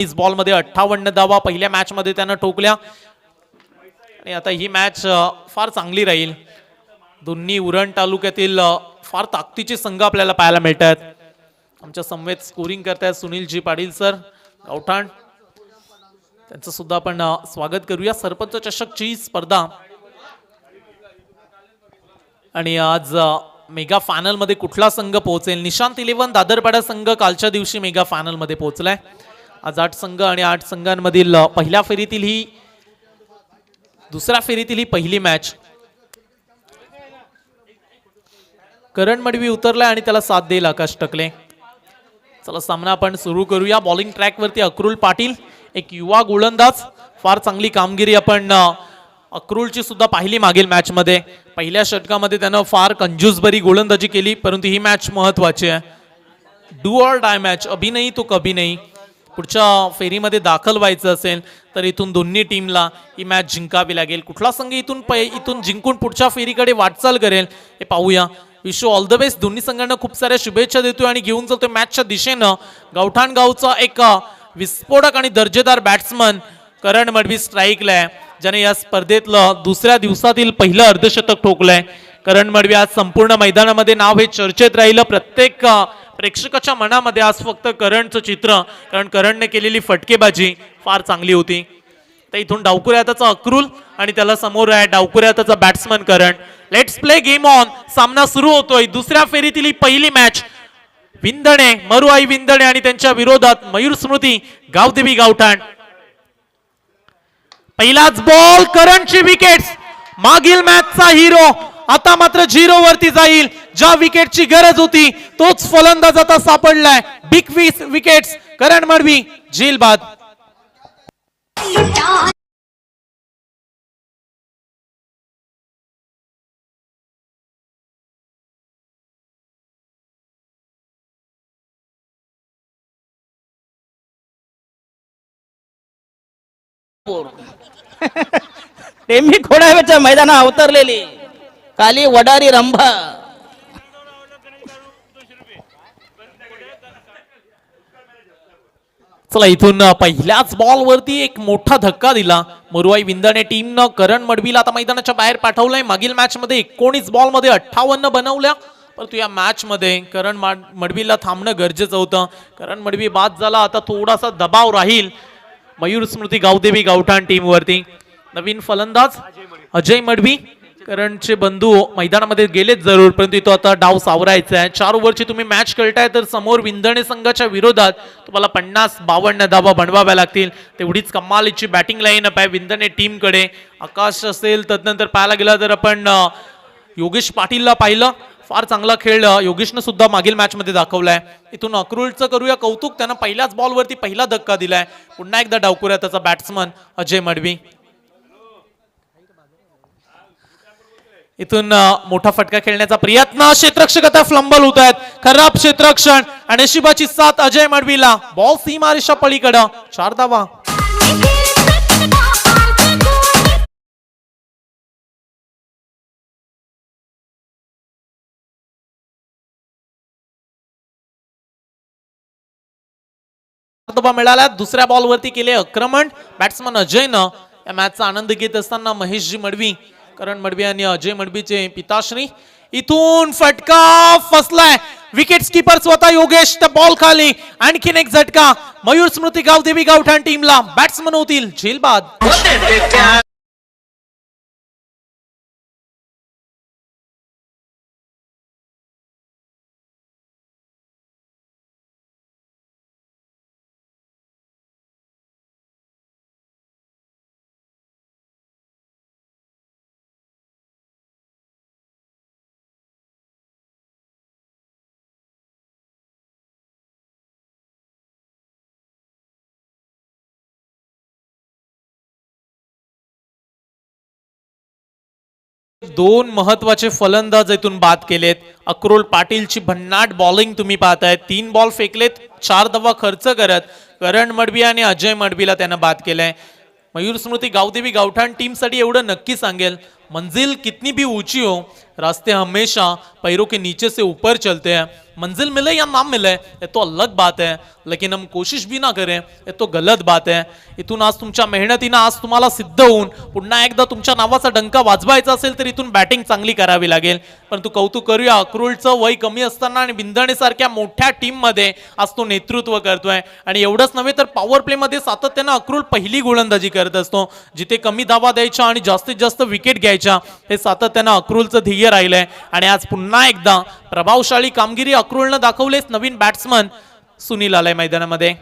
इस ball मध्ये 58 धावा पहिल्या मॅच मध्ये त्यानं ठोकल्या आणि आता ही मॅच फार चांगली राहील. दोन्ही उरण तालुक्यातील फार ताकदीचे संघ आपल्याला पाहायला मिळतात. आमच्या समवेत स्कोरिंग करतायत सुनीलजी पाटील सर गावठाण, त्यांचं सुद्धा आपण स्वागत करूया. सरपंच चषकची स्पर्धा आणि आज मेगा फायनल मध्ये कुठला संघ पोहोचेल? निशांत 11 दादरपाडा संघ कालच्या दिवशी मेगा फायनल मध्ये पोहोचलाय. आज 8 संघ आणि 8 संघांमधील पहिल्या फेरीतील ही दुसऱ्या फेरीतील ही पहिली मॅच. करण मडवी उतरलाय आणि त्याला साथ देईल आकाश टकले. चला सामना आपण सुरू करूया. बॉलिंग ट्रॅक वरती अक्रुल पाटील, एक युवा गोलंदाज. फार चांगली कामगिरी आपण अक्रुलची सुद्धा पाहिली मागील मॅच मध्ये. पहिल्या षटकामध्ये त्यानं फार कंजूसभरी गोलंदाजी केली, परंतु ही मॅच महत्वाची आहे. डू ऑर डाय मॅच, अभी नहीं तो कभी नहीं. पुढच्या फेरीमध्ये दाखल व्हायचं असेल तर इथून दोन्ही टीमला ही मॅच जिंकावी लागेल. कुठला संघ इथून जिंकून पुढच्या फेरीकडे वाटचाल करेल हे पाहूया. Wish all the best. दोन्ही संघांना खूप साऱ्या शुभेच्छा देतोय आणि घेऊन जातोय मॅचच्या दिशेनं. गावठाण गावचा एक विस्फोटक आणि दर्जेदार बॅट्समन करण मडवी स्ट्राईकला आहे, ज्याने या स्पर्धेतलं दुसऱ्या दिवसातील पहिलं अर्धशतक ठोकलंय. करण मडवी आज संपूर्ण मैदानामध्ये नाव हे चर्चेत राहिलं. प्रत्येक प्रेक्षकाच्या मनामध्ये आज फक्त करणचं चित्र, कारण करणने केलेली फटकेबाजी फार चांगली होती. तर इथून डावकुऱ्याचा अक्रुल आणि त्याला समोर आहे डावकुऱ्याचा batsman Karan. Let's play game on. सामना सुरू होतोय. दुसऱ्या फेरीतील ही पहिली मॅच. विंदणे, मरुआई विंदणे आणि त्यांच्या विरोधात मयूर स्मृती गावदेवी गावठाण. पहिलाच बॉल, करणची विकेट्स. मागील मॅचचा हिरो आता मात्र 0 वरती जाईल. ज्या विकेटची गरज होती तोच फलंदाज आता सापडलाय. Big wickets. करण मडवी झेल बाद. टेमी खोडाव्याच्या मैदाना अवतरलेली काली वडारी रंभा. चला इथून पहिल्याच बॉल वरती एक मोठा धक्का दिला मरुआई विंदणे टीमनं. करण मडवीला आता मैदानाच्या बाहेर पाठवलंय. मागील मॅच मध्ये 19 बॉल मध्ये 58 बनवल्या, परंतु या मॅच मध्ये करण मडवीला थांबणं गरजेचं होतं. करण मडवी बाद झाला. आता थोडासा दबाव राहील मयूर स्मृती गावदेवी गावठाण टीम वरती. नवीन फलंदाज अजय मडवी. करणचे बंधू मैदानामध्ये गेलेच जरूर, परंतु तो आता डाव सावरायचा आहे. 4 ओव्हरची तुम्ही मॅच खेळताय तर समोर विंदणे संघाच्या विरोधात तुम्हाला 50-52 धावा बनवाव्या लागतील. तेवढीच कमालीची बॅटिंग लाईन अप आहे विंदणे टीम कडे. आकाश असेल, तदनंतर पाहायला गेला तर आपण योगेश पाटीलला पाहिलं. फार चांगला खेळ योगेशनं सुद्धा मागील मॅच मध्ये दाखवलाय. इथून अक्रुलचं करूया कौतुक. त्यानं पहिल्याच बॉल वरती पहिला धक्का दिलाय. पुन्हा एकदा डावकुऱ्या त्याचा बॅट्समन अजय मडवी. इथून मोठा फटका खेळण्याचा प्रयत्न. क्षेत्ररक्षक आता फ्लंबल होत आहेत. खराब क्षेत्ररक्षण आणि नशिबाची साथ अजय मडवीला. बॉल सीमारेषा पलीकडं. 4 धावा. मिळाला. दुसऱ्या बॉल वरती केले आक्रमण बॅट्समन अजयनं. या मॅचचा आनंद घेत असताना महेशजी मडवी, करण मडवी आणि अजय मडवीचे पिताश्री. इथून फटका फसलाय. विकेट कीपर स्वतः योगेश. त्या बॉल खाली आणखीन एक झटका. मयूर स्मृती गावदेवी गावठाण टीमला बॅट्समन होतील झेल बाद. दोन महत्वाचे फलंदाज इथून बाद केलेत. अक्रोल पाटीलची भन्नाट बॉलिंग तुम्ही पाहताय. 3 बॉल फेकलेत, 4 धावा खर्च करत करण मडवी आणि अजय मडवीला त्यानं बाद केलंय. मयूर स्मृती गावदेवी गावठाण टीम साठी एवढं नक्की सांगेल, मंजिल कितनी भी ऊंची हो, रास्ते हमेशा पैरों के नीचे से ऊपर चलते हैं. मंजिल मिले या ना मिले ये तो अलग बात है, लेकिन हम कोशिश भी ना करें ये तो गलत बात है. इथून आज तुमच्या मेहनतीनं आज तुम्हाला सिद्ध होऊन पुन्हा एकदा तुमच्या नावाचा डंका वाजवायचा असेल तर इथून बॅटिंग चांगली करावी लागेल. परंतु कौतुक करूया अक्रूळचं वय कमी असताना आणि बिंदणे सारख्या मोठ्या टीम मध्ये आज तो नेतृत्व करतोय. आणि एवढंच नव्हे तर पॉवर प्ले मध्ये सातत्यानं अक्रूळ पहिली गोलंदाजी करत असतो. जिथे कमी धावा द्यायच्या आणि जास्तीत जास्त विकेट घ्यायच्या हे सातत्यानं अक्रूळचं ध्येय राहिलंय. आणि आज पुन्हा एकदा प्रभावशाली कामगिरी अक्रूळनं दाखवलेच नवीन बॅट्समन सुनील आलाय मैदानामध्ये.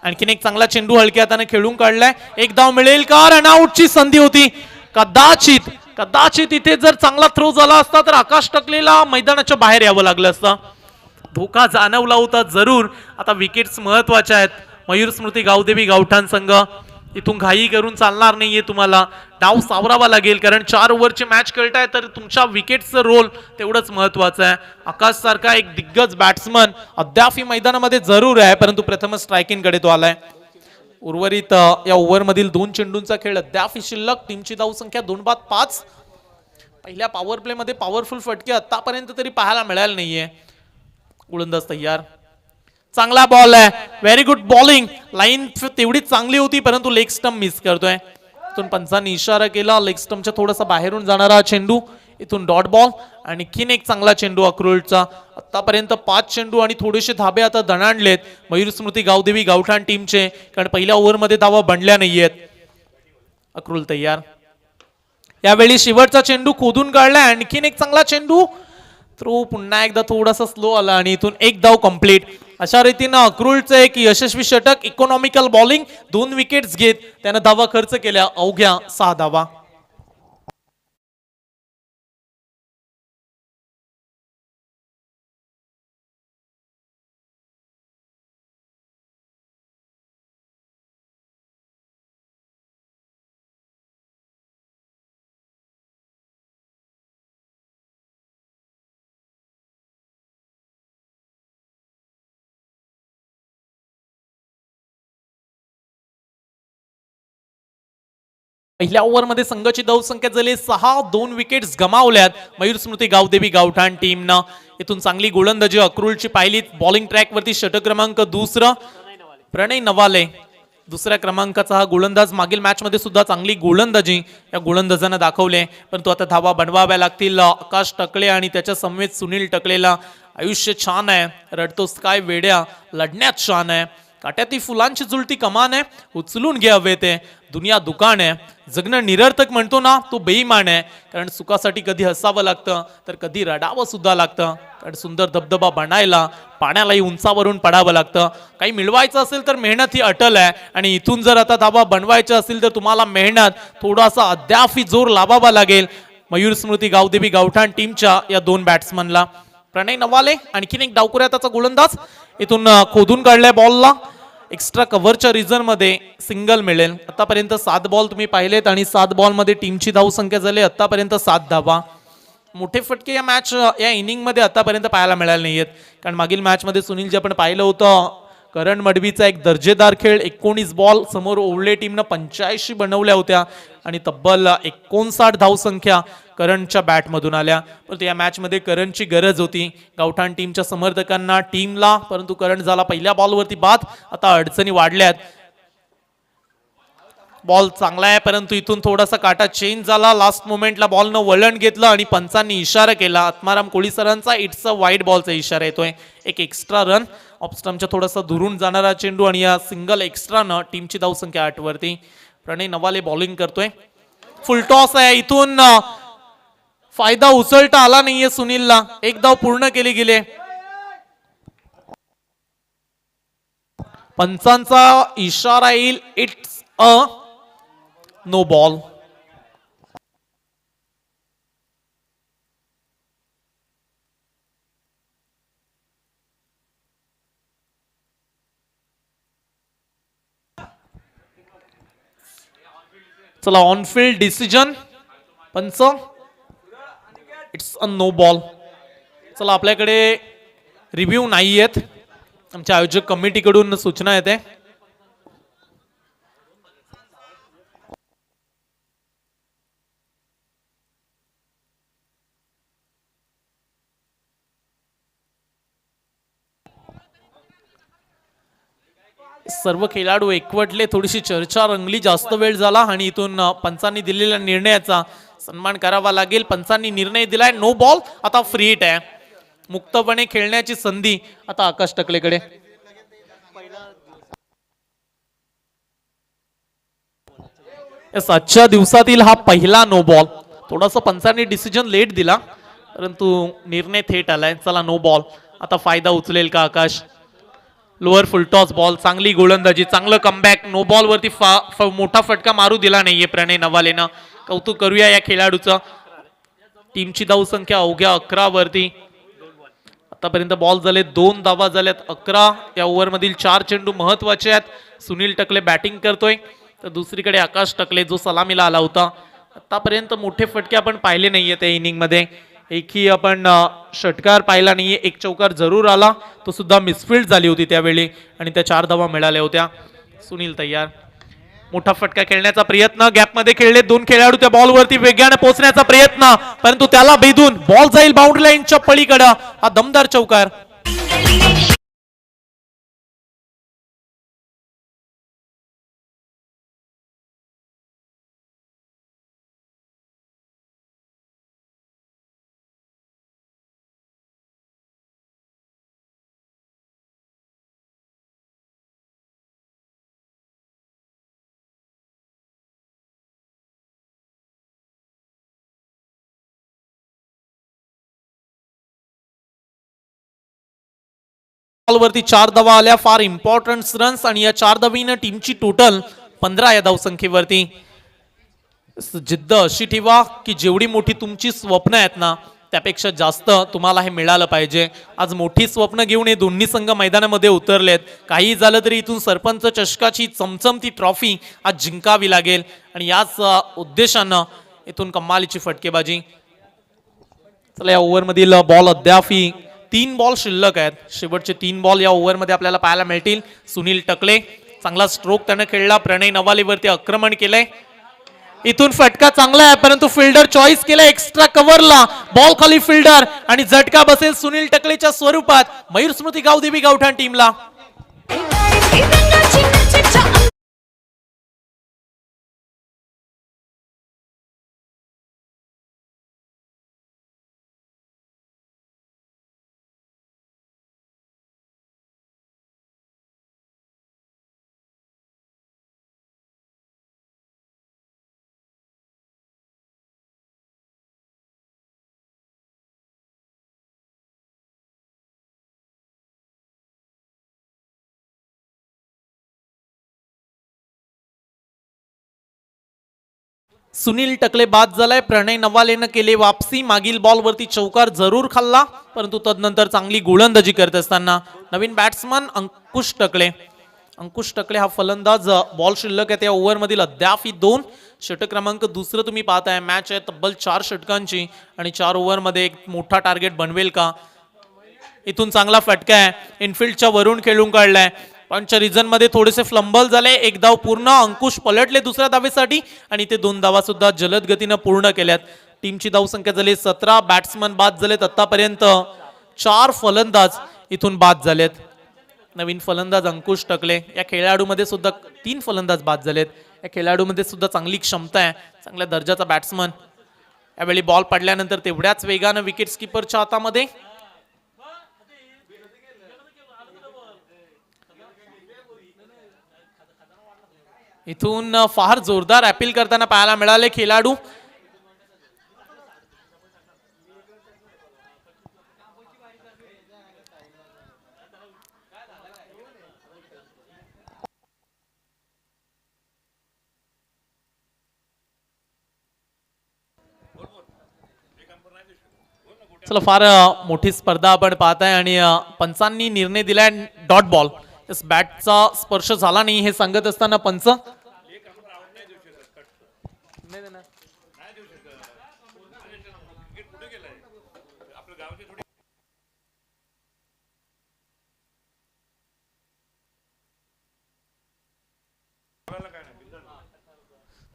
आणखीन एक चांगला चेंडू हलक्या हाताने खेळून काढलाय. एक धाव मिळेल का? रनआउटची संधी होती. कदाचित कदाचित इथे जर चांगला थ्रो झाला असता तर आकाश टकलेला मैदानाच्या बाहेर यावं लागलं असतं. धोका जाणवला होता जरूर. आता विकेट्स महत्वाच्या आहेत. मयूर स्मृती गावदेवी गावठाण संघ इथून घाई करून चालणार नाहीये. तुम्हाला डाव सावरावा लागेल कारण 4 ओव्हरची मॅच खेळताय तर तुमच्या विकेटचं रोल तेवढंच महत्वाचं आहे. आकाश सारखा एक दिग्गज बॅट्समन अद्याप मैदानामध्ये जरूर आहे, परंतु प्रथम स्ट्रायकिंग कडे तो आलाय. उर्वरित या ओव्हर मधील 2 चेंडूंचा खेळ अद्याप शिल्लक. टीमची धावसंख्या 2-5. पहिल्या पॉवर प्ले मध्ये पॉवरफुल फटके आतापर्यंत तरी पाहायला मिळाले नाहीये. गोलंदाज तयार. चांगला बॉल आहे. Very good bowling. लाईन तेवढीच चांगली होती परंतु लेग स्टंप मिस करतोय. इथून पंचांनी इशारा केला. लेग स्टंपच्या थोडासा बाहेरून जाणारा चेंडू. इथून डॉट बॉल. आणखीन एक चांगला चेंडू अक्रूळचा. आतापर्यंत 5 चेंडू आणि थोडेसे धाबे आता दणाणलेत मयूर स्मृती गावदेवी गावठाण टीमचे, कारण पहिल्या ओव्हरमध्ये धावा बनल्या नाहीयेत. अक्रूळ तयार. यावेळी शेवटचा चेंडू खोदून काढलाय. आणखीन एक चांगला चेंडू. थ्रो पुन्हा एकदा थोडासा स्लो आला आणि इथून एक धाव कंप्लीट. अशा रीतीनं अक्रूळचं एक यशस्वी षटक. Economical bowling. 2 विकेट्स घेत त्यानं धावा खर्च केल्या अवघ्या 6 धावा. पहिल्या ओव्हरमध्ये संघाची धावसंख्या झाली 6. 2 विकेट्स गमावल्यात मयूर स्मृती गावदेवी गावठाण टीमनं. इथून चांगली गोलंदाजी अक्रूळची पाहिली. बॉलिंग ट्रॅक वरती षटक क्रमांक 2 प्रणय नवाले दुसऱ्या क्रमांकाचा हा गोलंदाज. मागील मॅच मध्ये सुद्धा चांगली गोलंदाजी या गोलंदाजांना दाखवले, परंतु आता धावा बनवाव्या लागतील. आकाश टकले आणि त्याच्या समवेत सुनील टकलेला. आयुष्य छान आहे, रडतोस काय वेड्या, लढण्यात छान आहे, काट्याती फुलांची जुलती कमान आहे, उचलून घे हवे ते, दुनिया दुकान आहे, जगणं निरर्थक म्हणतो ना तो बेईमान आहे. कारण सुखासाठी कधी हसावं लागतं तर कधी रडावं सुद्धा लागतं. कारण सुंदर धबधबा बनायला पाण्यालाही उंचावरून पडावं लागतं. काही मिळवायचं असेल तर मेहनत ही अटल आहे. आणि इथून जर आता धावा बनवायच्या असतील तर तुम्हाला मेहनत थोडासा अद्यापही जोर लावावा लागेल. मयूर स्मृती गावदेवी गावठाण टीमच्या या 2 बॅट्समनला. प्रणय नवाले आणखीन एक डावकुऱ्याचा गोलंदाज. इथून खोदून काढलाय बॉलला. एक्स्ट्रा कव्हरच्या रिझन मध्ये सिंगल मिळेल. आतापर्यंत 7 बॉल तुम्ही पाहिलेत आणि 7 बॉल मध्ये टीमची धावसंख्या झाली आतापर्यंत 7 धावा. मोठे फटके या इनिंग मध्ये आतापर्यंत पाहायला मिळाले नाहीयेत. कारण मागील मॅच मध्ये सुनील जे आपण पाहिलं होतं करण मडवीचा एक दर्जेदार खेळ. 19 बॉल समोर ओवळे टीमनं 85 बनवल्या होत्या आणि तब्बल 59 धावसंख्या करणच्या बॅटमधून आल्या. परंतु या मॅच मध्ये करणची गरज होती गावठाण टीमच्या समर्थकांना, टीमला, परंतु करण झाला पहिल्या बॉलवरती बाद. आता अडचणी वाढल्यात. बॉल चांगला आहे परंतु इथून थोडासा काटा चेंज झाला. लास्ट मोमेंटला बॉलनं वळण घेतलं आणि पंचांनी इशारा केला. आत्माराम कोळी सरांचा इट्स अ वाईड बॉलचा इशारा येतोय. एक एक्स्ट्रा रन. ऑफस्टम्पच्या थोडासा दुरून जाणारा चेंडू आणि या सिंगल एक्स्ट्रानं टीमची धावसंख्या 8 वरती. प्रणय नवाले बॉलिंग करतोय. फुल टॉस आहे. इथून फायदा उचलता आला नाहीये सुनीलला. एक धाव पूर्ण केली गेले. पंचांचा इशारा येईल. It's a no ball. चला ऑनफिल्ड डिसिजन. पंच इट्स अ नो बॉल. चला आपल्याकडे रिव्ह्यू नाही आहेत. आमच्या आयोजक कमिटीकडून सूचना येते. सर्व खेळाडू एकवटले, थोडीशी चर्चा रंगली, जास्त वेळ झाला आणि इथून पंचांनी दिलेल्या निर्णयाचा सन्मान करावा लागेल. पंचांनी निर्णय दिलाय नो बॉल. आता फ्री हिट आहे, मुक्तपणे खेळण्याची संधी आता आकाश टकलेकडे. आजच्या दिवसातील हा पहिला नो बॉल. थोडासा पंचांनी डिसिजन लेट दिला परंतु निर्णय थेट आलाय. चला नो बॉल. आता फायदा उचलेल का आकाश? लोअर फुलटॉस बॉल, चांगली गोलंदाजी, चांगलं कमबॅक. नो बॉल वरती मोठा फटका मारू दिला नाहीये प्रणय नवालेनं. कौतुक करूया या खेळाडूचं. टीमची धावसंख्या अवघ्या 11 वरती. आतापर्यंत बॉल झाले 2 धावा झाल्यात 11. या ओव्हर मधील 4 चेंडू महत्वाचे आहेत. सुनील टकले बॅटिंग करतोय तर दुसरीकडे आकाश टकले जो सलामीला आला होता. आतापर्यंत मोठे फटके आपण पाहिले नाहीये त्या इनिंग मध्ये. एकही आपण षटकार पाहिला नाहीये. एक चौकार जरूर आला, तो सुद्धा मिसफिल्ड झाली होती त्यावेळी आणि त्या 4 धावा मिळाल्या होत्या. सुनील तयार. मोठा फटका खेळण्याचा प्रयत्न, गॅपमध्ये खेळले 2 खेळाडू. त्या बॉलवरती वेगाने पोहोचण्याचा प्रयत्न परंतु त्याला भेदून बॉल जाईल बाउंड्री लाईनच्या पलीकडे. हा दमदार चौकार. बॉलवरती 4 धावा आल्या, फार इम्पॉर्टंट रन्स आणि या 4 धावीनं टीमची टोटल 15 या धावसंख्येवरती. जिद्द अशी ठेवा की जेवढी मोठी तुमची स्वप्न आहेत ना त्यापेक्षा जास्त तुम्हाला हे मिळालं पाहिजे. आज मोठी स्वप्न घेऊन हे दोन्ही संघ मैदानामध्ये उतरलेत. काही झालं तरी इथून सरपंच चषकाची चमचमती ट्रॉफी आज जिंकावी लागेल आणि याच उद्देशानं इथून कमालीची फटकेबाजी. चला या ओव्हर मधील बॉल अद्यापही 3 बॉल शिल्लक आहेत. शेवटचे 3 बॉल या ओव्हर मध्ये आपल्याला पाहायला मिळतील. सुनील टकले चांगला स्ट्रोक त्याने खेळला. प्रणय नवालेवरती आक्रमण केलंय. इथून फटका चांगला आहे परंतु फिल्डर चॉईस केला एक्स्ट्रा कव्हरला. बॉल खाली फिल्डर आणि झटका बसेल सुनील टकलेच्या स्वरूपात. मयूर स्मृती गावदेवी गावठाण टीमला. सुनील टकले बाद झालाय. प्रणय नवालेनं केले वापसी. मागील बॉलवरती चौकार जरूर खाल्ला परंतु तदनंतर चांगली गोलंदाजी करत असताना नवीन बॅट्समन अंकुश टकले. अंकुश टकले हा फलंदाज. बॉल शिल्लक आहे त्या ओव्हर मधील अद्याप 2. षटक क्रमांक 2 तुम्ही पाहताय. मॅच आहे तब्बल 4 षटकांची आणि 4 ओव्हर मध्ये एक मोठा टार्गेट बनवेल का? इथून चांगला फटका आहे. इनफिल्डच्या वरून खेळून काढलाय. पंच रिझन मध्ये थोडेसे फ्लंबल झाले. 1 धाव पूर्ण. अंकुश पलटले दुसऱ्या धावेसाठी आणि ते 2 धावा सुद्धा जलद गतीनं पूर्ण केल्यात. टीमची धावसंख्या झाली 17. बॅट्समन बाद झालेत. आतापर्यंत 4 फलंदाज इथून बाद झालेत. नवीन फलंदाज अंकुश टकले. या खेळाडूमध्ये सुद्धा 3 फलंदाज बाद झालेत. या खेळाडूमध्ये सुद्धा चांगली क्षमता आहे. चांगल्या दर्जाचा बॅट्समन. यावेळी बॉल पडल्यानंतर तेवढ्याच वेगानं विकेट स्कीपरच्या हातामध्ये. इथून फार जोरदार अपील करताना पाहायला मिळाले खेळाडू. चला फार मोठी स्पर्धा आपण पाहताय आणि पंचांनी निर्णय दिलाय डॉट बॉल. बॅटचा स्पर्श झाला नाही हे सांगत असताना पंच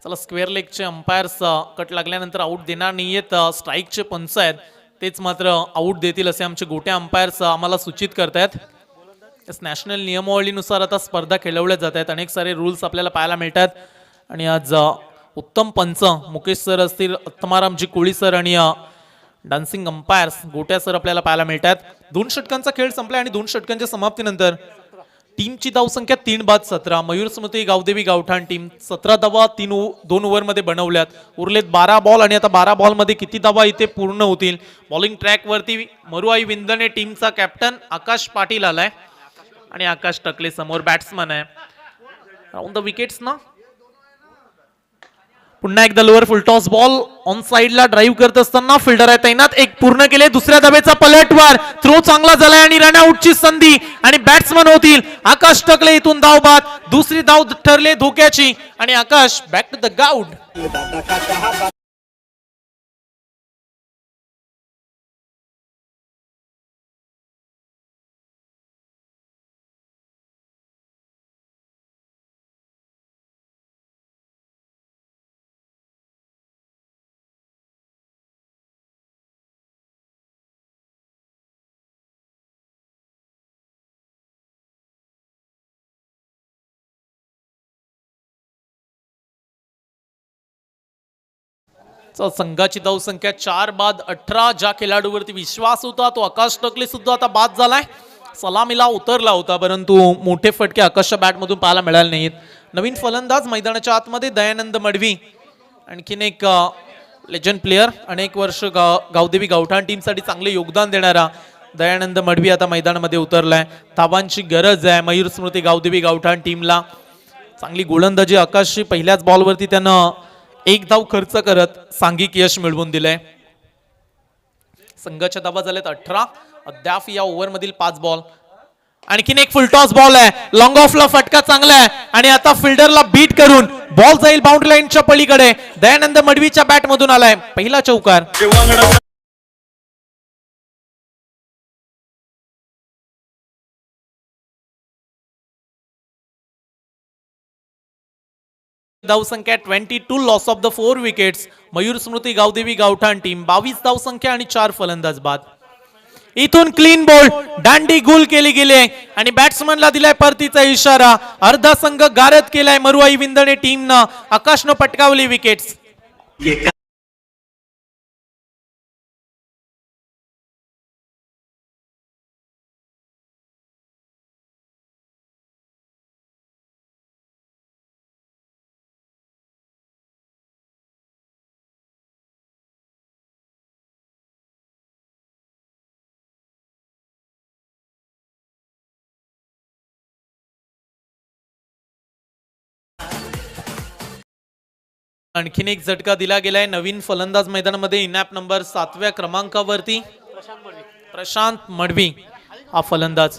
चला स्क्वेअर लेगचे अंपायर्स कट लागल्यानंतर आउट देणार नाहीयेत. स्ट्राईकचे पंच आहेत तेच मात्र आउट देतील असे आमचे गोट्या अंपायर्स आम्हाला सूचित करतायत. नॅशनल नियमावलीनुसार आता स्पर्धा खेळवल्या जात आहेत. अनेक सारे रूल्स आपल्याला पाहायला मिळतात आणि आज उत्तम पंच मुकेश सर असतील, आत्मारामजी कोळी सर आणि डान्सिंग अंपायर्स गोट्या सर आपल्याला पाहायला मिळतात. 2 षटकांचा खेळ संपला आणि 2 षटकांच्या समाप्तीनंतर टीमची धावसंख्या 3/17. मयूर स्मृती गावदेवी गावठाण टीम 17 धावा 2 ओव्हरमध्ये बनवल्यात. उरलेत 12 बॉल आणि आता 12 बॉलमध्ये किती धावा इथे पूर्ण होतील. बॉलिंग ट्रॅकवरती मरुआई विंदणे टीमचा कॅप्टन आकाश पाटील आलाय आणि आकाश टकले समोर बॅट्समन आहे. राऊंड द विकेट्स ना. पुन्हा एकदा lower full toss ball on साइडला ड्राईव्ह करत असताना फिल्डर आहे तैनात. एक पूर्ण केले. दुसऱ्या धावेचा पलटवार. थ्रो चांगला झालाय आणि रनआउटची संधी आणि बॅट्समन होतील आकाश टकले. इथून धाव बाद. दुसरी धाव ठरले धोक्याची आणि आकाश बॅक टू द ग्राउंड. संघाची धावसंख्या 4/18. ज्या खेळाडूवरती विश्वास होता तो आकाश टकले सुद्धा आता बाद झालाय. सलामीला उतरला होता परंतु मोठे फटके आकाशच्या बॅटमधून पाहायला मिळाले नाहीत. नवीन फलंदाज मैदानाच्या आतमध्ये दयानंद मडवी, आणखीन एक लेजंड प्लेयर, अनेक वर्ष गावदेवी गावठाण टीमसाठी चांगले योगदान देणारा दयानंद मडवी आता मैदानामध्ये उतरलाय. धावांची गरज आहे मयूर स्मृती गावदेवी गावठाण टीमला. चांगली गोलंदाजी आकाशची. पहिल्याच बॉलवरती त्यानं 1 धाव खर्च करत सांघिक यश मिळवून दिलंय. संघाच्या धावा झाल्यात 18. अद्याप या ओव्हरमधील 5 बॉल. आणखीन एक फुलटॉस बॉल आहे. लॉंग ऑफला फटका चांगला आहे आणि आता फिल्डरला बीट करून बॉल जाईल बाउंड्री लाईनच्या पलीकडे. दयानंद मडवीच्या बॅटमधून आलाय पहिला चौकार. धावसंख्या 22. Loss of the 4 wickets. Mayur Smruti Gavdevi Gavthan team 22 धावसंख्या आणि 4 फलंदाज बाद. इथून क्लीन बोल्ड. दांडी गुल केली गेली आणि बॅट्समनला दिलाय परतीचा इशारा. अर्धा संघ गारद केलाय मरुआई विंदणे टीमनं. आकाशनं पटकावली विकेट्स. आणखीन एक झटका दिला गेलाय. नवीन फलंदाज मैदानामध्ये इनॅप नंबर 7व्या क्रमांकावरती प्रशांत मडवी हा फलंदाज.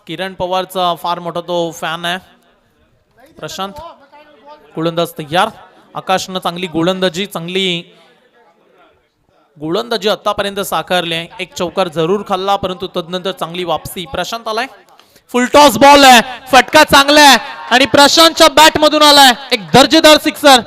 किरण पवारचा फार मोठा तो फॅन आहे. प्रशांत गोलंदाज तयार. आकाशनं चांगली गोलंदाजी आतापर्यंत साकारली. एक चौकार जरूर खाल्ला परंतु तदनंतर चांगली वापसी. प्रशांत आलाय. फुलटॉस बॉल आहे. फटका चांगला आहे आणि प्रशांतच्या बॅट मधून आलाय एक दर्जेदार सिक्सर.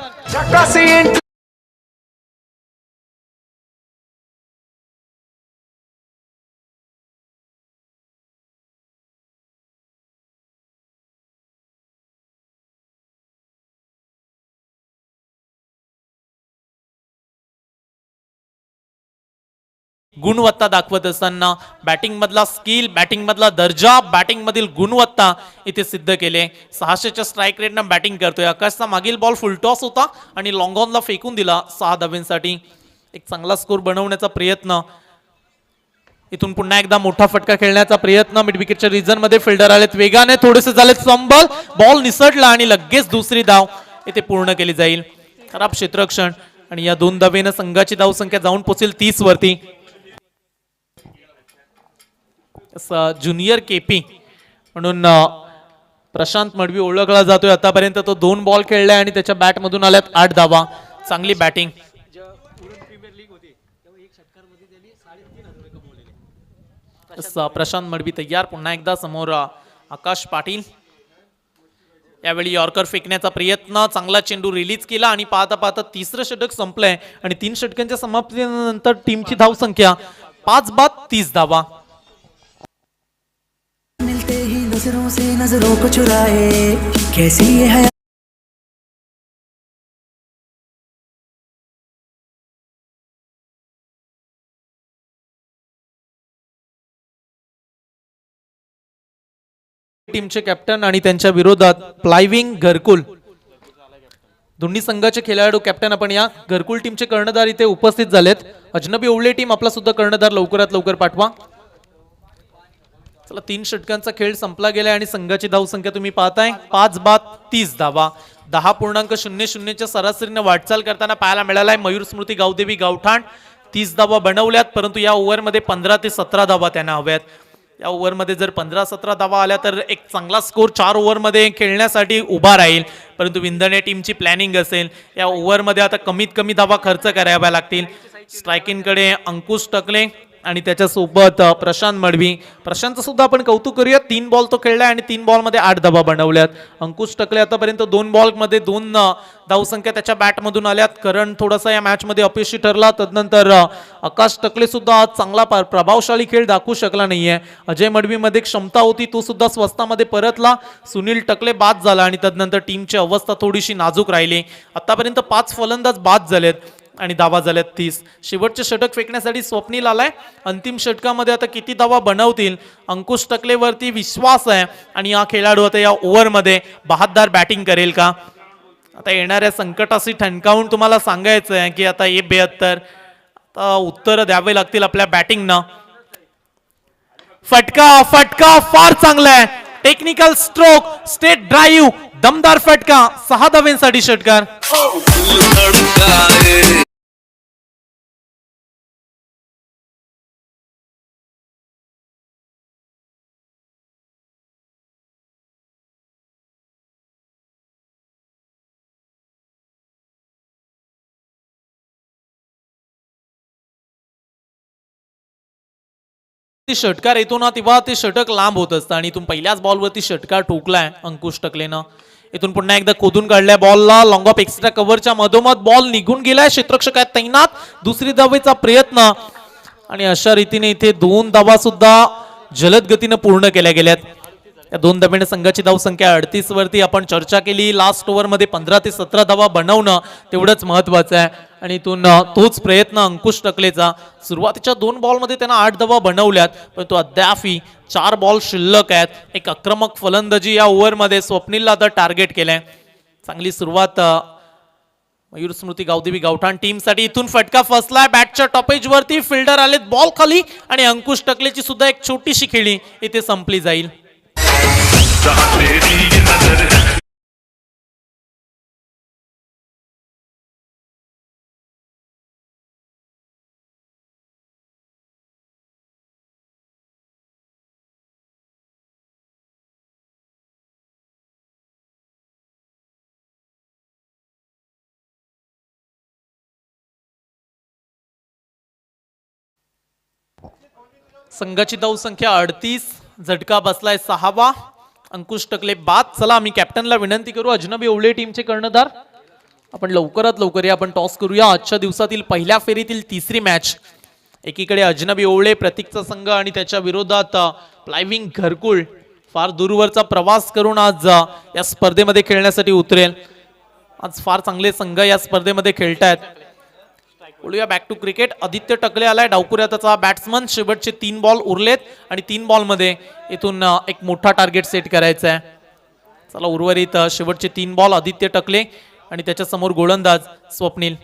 गुणवत्ता दाखवत असताना बॅटिंग मधला स्किल, बॅटिंग मधला दर्जा, बॅटिंग मधील गुणवत्ता इथे सिद्ध केले. 600च्या स्ट्राईक रेटनं बॅटिंग करतोय. आकाशचा मागील बॉल फुलटॉस होता आणि लॉंग ऑनला फेकून दिला 6 धावांसाठी. एक चांगला स्कोर बनवण्याचा प्रयत्न. इथून पुन्हा एकदा मोठा फटका खेळण्याचा प्रयत्न. मिड विकेटच्या रिजन मध्ये फिल्डर आलेत वेगाने. थोडेसे झालेत संबल. बॉल निसटला आणि लगेच दुसरी धाव इथे पूर्ण केली जाईल. खराब क्षेत्ररक्षण आणि या 2 धावेनं संघाची धावसंख्या जाऊन पोहोचेल 30 वरती. ज्युनियर केपी म्हणून प्रशांत मडवी ओळखला जातोय. आतापर्यंत तो 2 बॉल खेळलाय आणि त्याच्या बॅट मधून आल्यात 8 धावा. चांगली बॅटिंग. प्रशांत मडवी तयार. पुन्हा एकदा समोर आकाश पाटील. यावेळी यॉर्कर फेकण्याचा प्रयत्न. चांगला चेंडू रिलीज केला आणि पाहता पाहता 3रं षटक संपलंय आणि 3 षटकांच्या समाप्तीनंतर टीमची धावसंख्या 5/30 धावा. नजरों से नजरों को चुराए कैसी ये है टीमचे कॅप्टन आणि त्यांच्या विरोधात फ्लायविंग घरकुल दोन्ही संघाचे खेळाडू कॅप्टन आपण या घरकुल टीमचे कर्णधार इथे उपस्थित झालेत. अजनबी ओवळे टीम आपला सुद्धा कर्णधार लवकरात लवकर पाठवा. चला 3 षटकांचा खेळ संपला गेलाय आणि संघाची धावसंख्या तुम्ही पाहताय 5 बाद 30 धावा 10.00 च्या सरासरीने वाटचाल करताना पाहायला मिळालाय. मयूर स्मृती गावदेवी गावठाण 30 धावा बनवल्यात, परंतु या ओव्हरमध्ये 15 ते 17 धावा त्यांना हव्यात. या ओव्हरमध्ये जर 15-17 धावा आल्या तर एक चांगला स्कोर 4 ओव्हरमध्ये खेळण्यासाठी उभा राहील. परंतु विंधणे टीमची प्लॅनिंग असेल या ओव्हरमध्ये आता कमीत कमी धावा खर्च कराव्या लागतील. स्ट्रायकिंगकडे अंकुश टकले आणि त्याच्यासोबत प्रशांत मडवी. प्रशांतचं सुद्धा आपण कौतुक करूया. 3 बॉल तो खेळलाय आणि 3 बॉलमध्ये 8 धावा बनवल्यात. अंकुश टकले आतापर्यंत 2 बॉलमध्ये 2 धावसंख्या त्याच्या बॅटमधून आल्यात. करण थोडासा या मॅचमध्ये अपयशी ठरला. तदनंतर आकाश टकले सुद्धा आज चांगला प्रभावशाली खेळ दाखवू शकला नाहीये. अजय मडवीमध्ये क्षमता होती, तो सुद्धा स्वस्तामध्ये परतला. सुनील टकले बाद झाला आणि तदनंतर टीमची अवस्था थोडीशी नाजूक राहिली. आतापर्यंत 5 फलंदाज बाद झालेत आणि धावा झाल्यात 30. शेवटचे षटक फेकण्यासाठी स्वप्नील आलाय. अंतिम षटकामध्ये आता किती धावा बनवतील अंकुश टकलेवरती विश्वास आहे आणि हा खेळाडू आता या ओव्हरमध्ये बहाददार बॅटिंग करेल का. आता येणाऱ्या संकटाशी ठणकावून तुम्हाला सांगायचं आहे की आता 72 आता उत्तर द्यावे लागतील आपल्या बॅटिंगनं. फटका फटका फार चांगला आहे. टेक्निकल स्ट्रोक, स्टेट ड्राईव्ह, दमदार फटका, 6 धावांसाठी षटकार. षटकार येतो ना तेव्हा ते षटक लांब होत असतं आणि इथून पहिल्याच बॉलवरती षटकार ठोकलाय अंकुश टकलेनं. इथून पुन्हा एकदा खोदून काढलाय बॉलला. लॉंग ऑफ एक्स्ट्रा कव्हरच्या मधोमध बॉल निघून गेलाय. क्षेत्ररक्षक आहेत तैनात. दुसरी धावेचा प्रयत्न आणि अशा रीतीने इथे 2 धावा सुद्धा जलद गतीनं पूर्ण केल्या गेल्यात. या 2 धाब्याने संघाची धावसंख्या 38 वरती आपण चर्चा केली. लास्ट ओव्हरमध्ये 15 ते 17 धावा बनवणं तेवढंच महत्वाचं आहे आणि इथून तोच प्रयत्न अंकुश टकलेचा. सुरुवातीच्या 2 बॉलमध्ये त्यांना 8 धावा बनवल्यात, परंतु अद्यापही 4 बॉल शिल्लक आहेत. एक आक्रमक फलंदाजी या ओव्हरमध्ये स्वप्नीलला आता टार्गेट केलंय. चांगली सुरुवात मयूर स्मृती गावदेवी गावठाण टीमसाठी. इथून फटका फसलाय बॅटच्या टॉपेज वरती. फिल्डर आलेत बॉल खाली आणि अंकुश टकलेची सुद्धा एक छोटीशी खेळी इथे संपली जाईल. संघाची धावसंख्या 38. झटका बसलाय 6वा. अंकुश टकले बाद. चला आम्ही कॅप्टनला विनंती करू. अजनबी ओवळे टीमचे कर्णधार आपण लवकरात लवकर या आपण टॉस करूया. आजच्या दिवसातील पहिल्या फेरीतील 3री मॅच. एकीकडे अजनबी ओवळे प्रतीकचा संघ आणि त्याच्या विरोधात फ्लायविंग घरकुल फार दूरवरचा प्रवास करून आज या स्पर्धेमध्ये खेळण्यासाठी उतरेल. आज फार चांगले संघ या स्पर्धेमध्ये खेळतायत. बोलूया back to cricket. Aditya Takle आलाय डावकुऱ्याचा बॅट्समन. शेवटचे 3 बॉल उरलेत आणि 3 बॉलमध्ये इथून एक मोठा टार्गेट सेट करायचा आहे. चला उर्वरित शेवटचे 3 बॉल आदित्य टकले आणि त्याच्या समोर गोलंदाज स्वप्नील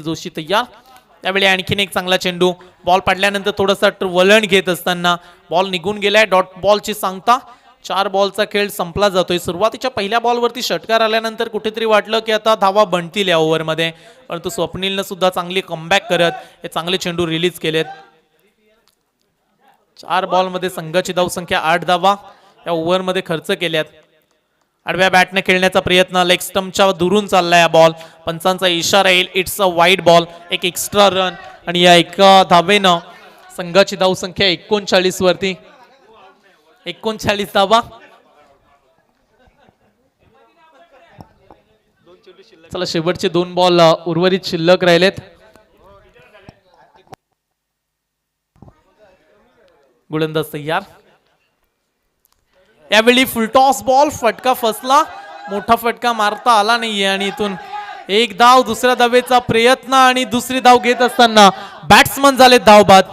जोशी तयार. त्यावेळी आणखीन एक चांगला चेंडू. बॉल पडल्यानंतर थोडासा वळण घेत असताना बॉल निघून गेलाय. डॉट बॉलची सांगता. 4 बॉलचा खेळ संपला जातोय. सुरुवातीच्या पहिल्या बॉलवरती षटकार आल्यानंतर कुठेतरी वाटलं की आता धावा बनतील या ओव्हरमध्ये, परंतु स्वप्नीलनं सुद्धा चांगली कमबॅक करत हे चांगले चेंडू रिलीज केलेत. 4 बॉलमध्ये संघाची धावसंख्या 8 धावा या ओव्हरमध्ये खर्च केल्यात. आडव्या बॅटने खेळण्याचा प्रयत्न. लेग स्टंपच्या दुरून चाललाय हा बॉल. पंचांचा इशारा येईल. It's a wide ball. एक एक्स्ट्रा रन आणि या एका धावेनं संघाची धावसंख्या 39 वरती. 39 धावा. चला शेवटचे 2 बॉल उर्वरित शिल्लक राहिलेत. गोलंदाज तयार. यावेळी फुलटॉस बॉल, फटका फसला, मोठा फटका मारता आला नाहीये आणि इथून एक धाव, दुसऱ्या धावेचा प्रयत्न आणि दुसरी धाव घेत असताना बॅट्समन झाले धावबाद.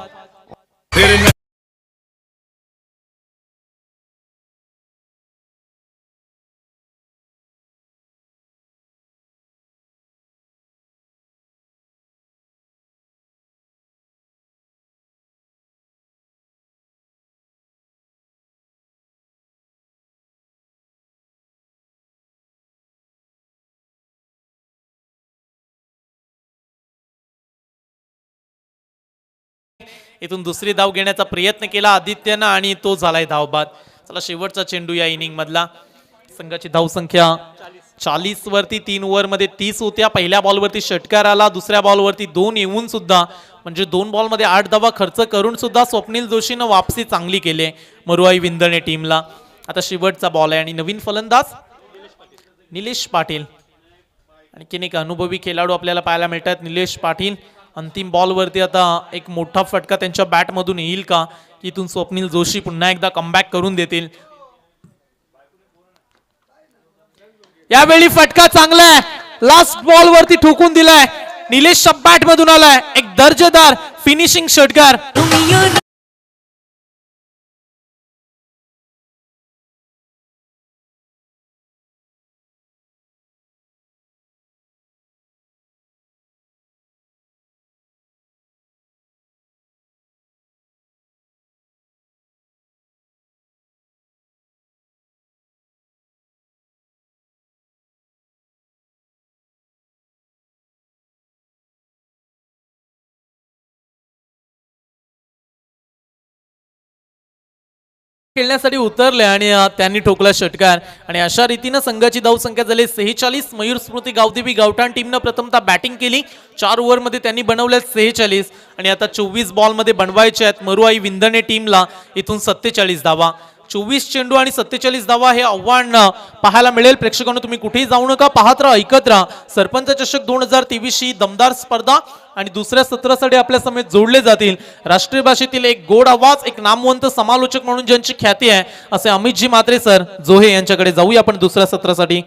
इथून दुसरी धाव घेण्याचा प्रयत्न केला आदित्यनं आणि तो झालाय धावबाद. चला शेवटचा चेंडू या इनिंग मधला. संघाची धावसंख्या 40 वरती, 3 ओव्हर मध्ये 30 होत्या. पहिल्या बॉलवरती षटकार आला, दुसऱ्या बॉलवरती 2 येऊन सुद्धा म्हणजे 2 बॉल मध्ये 8 धावा खर्च करून सुद्धा स्वप्नील जोशीनं वापसी चांगली केली मरुआई विंदणे टीमला. आता शेवटचा बॉल आहे आणि नवीन फलंदाज निलेश पाटील. आणखीन एक अनुभवी खेळाडू आपल्याला पाहायला मिळतात निलेश पाटील. अंतिम बॉलवरती आता एक मोठा फटका त्यांच्या बॅटमधून येईल का, इथून स्वप्नील जोशी पुन्हा एकदा कमबॅक करून देतील. यावेळी फटका चांगला आहे, लास्ट बॉल वरती ठोकून दिलाय, निलेशच्या बॅट मधून आलाय एक दर्जेदार फिनिशिंग षटकार. खेळण्यासाठी उतरले आणि त्यांनी ठोकला षटकार आणि अशा रीतीने संघाची धावसंख्या झाली 46. मयूर स्मृती गावदेवी गावठाण टीमनं प्रथमतः बॅटिंग केली. 4 ओव्हरमध्ये त्यांनी बनवल्या 46 आणि आता 24 बॉलमध्ये बनवायचे आहेत मरुआई विंदणे टीमला इथून 47 धावा. 24 चेंडू आणि 47 धावा हे आव्हान पाहायला मिळेल. प्रेक्षकांनो तुम्ही कुठेही जाऊ नका, पाहत राहा, ऐकत राहा. सरपंच चषक 2023 ही दमदार स्पर्धा आणि दुसऱ्या सत्रासाठी आपल्या समेत जोडले जातील राष्ट्रीय भाषेतील एक गोड आवाज, एक नामवंत समालोचक म्हणून ज्यांची ख्याती आहे असे अमितजी म्हात्रे सर जोहे यांच्याकडे जाऊया आपण दुसऱ्या सत्रासाठी.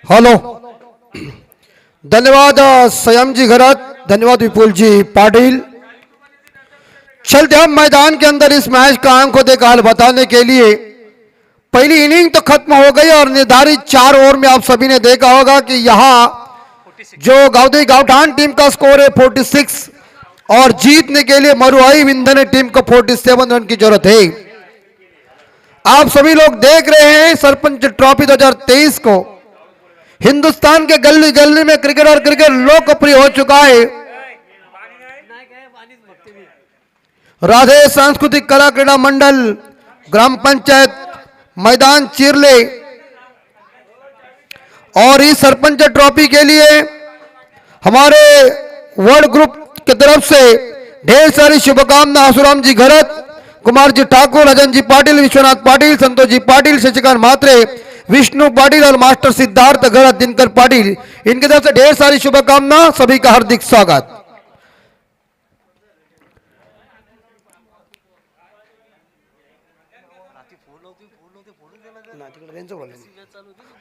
हेलो, धन्यवाद संयमजी घरत, धन्यवाद विपुल जी पाटिल. चलते हम मैदान के अंदर इस मैच का आंखों देखा हाल बताने के लिए. पहली इनिंग तो खत्म हो गई और निर्धारित 4 ओवर में आप सभी ने देखा होगा कि यहाँ जो गावदेवी गावठाण टीम का स्कोर है 46 और जीतने के लिए मरुआई विंदने टीम को 47 रन की जरूरत है. आप सभी लोग देख रहे हैं सरपंच ट्रॉफी 2023 को. हिंदुस्तान के गली गली में क्रिकेट और क्रिकेट लोकप्रिय हो चुका है. राधे सांस्कृतिक कला क्रीड़ा मंडल, ग्राम पंचायत मैदान चिरले और इस सरपंच ट्रॉफी के लिए हमारे वर्ल्ड ग्रुप की तरफ से ढेर सारी शुभकामना. आसुराम जी घरत, कुमार जी ठाकुर, अजन जी पाटिल, विश्वनाथ पाटिल, संतोष जी पाटिल, शशिकांत म्हात्रे, विष्णु पाटिल और मास्टर सिद्धार्थ घरत, दिनकर पाटिल, इनकी तरफ से ढेर सारी शुभकामना. सभी का हार्दिक स्वागत.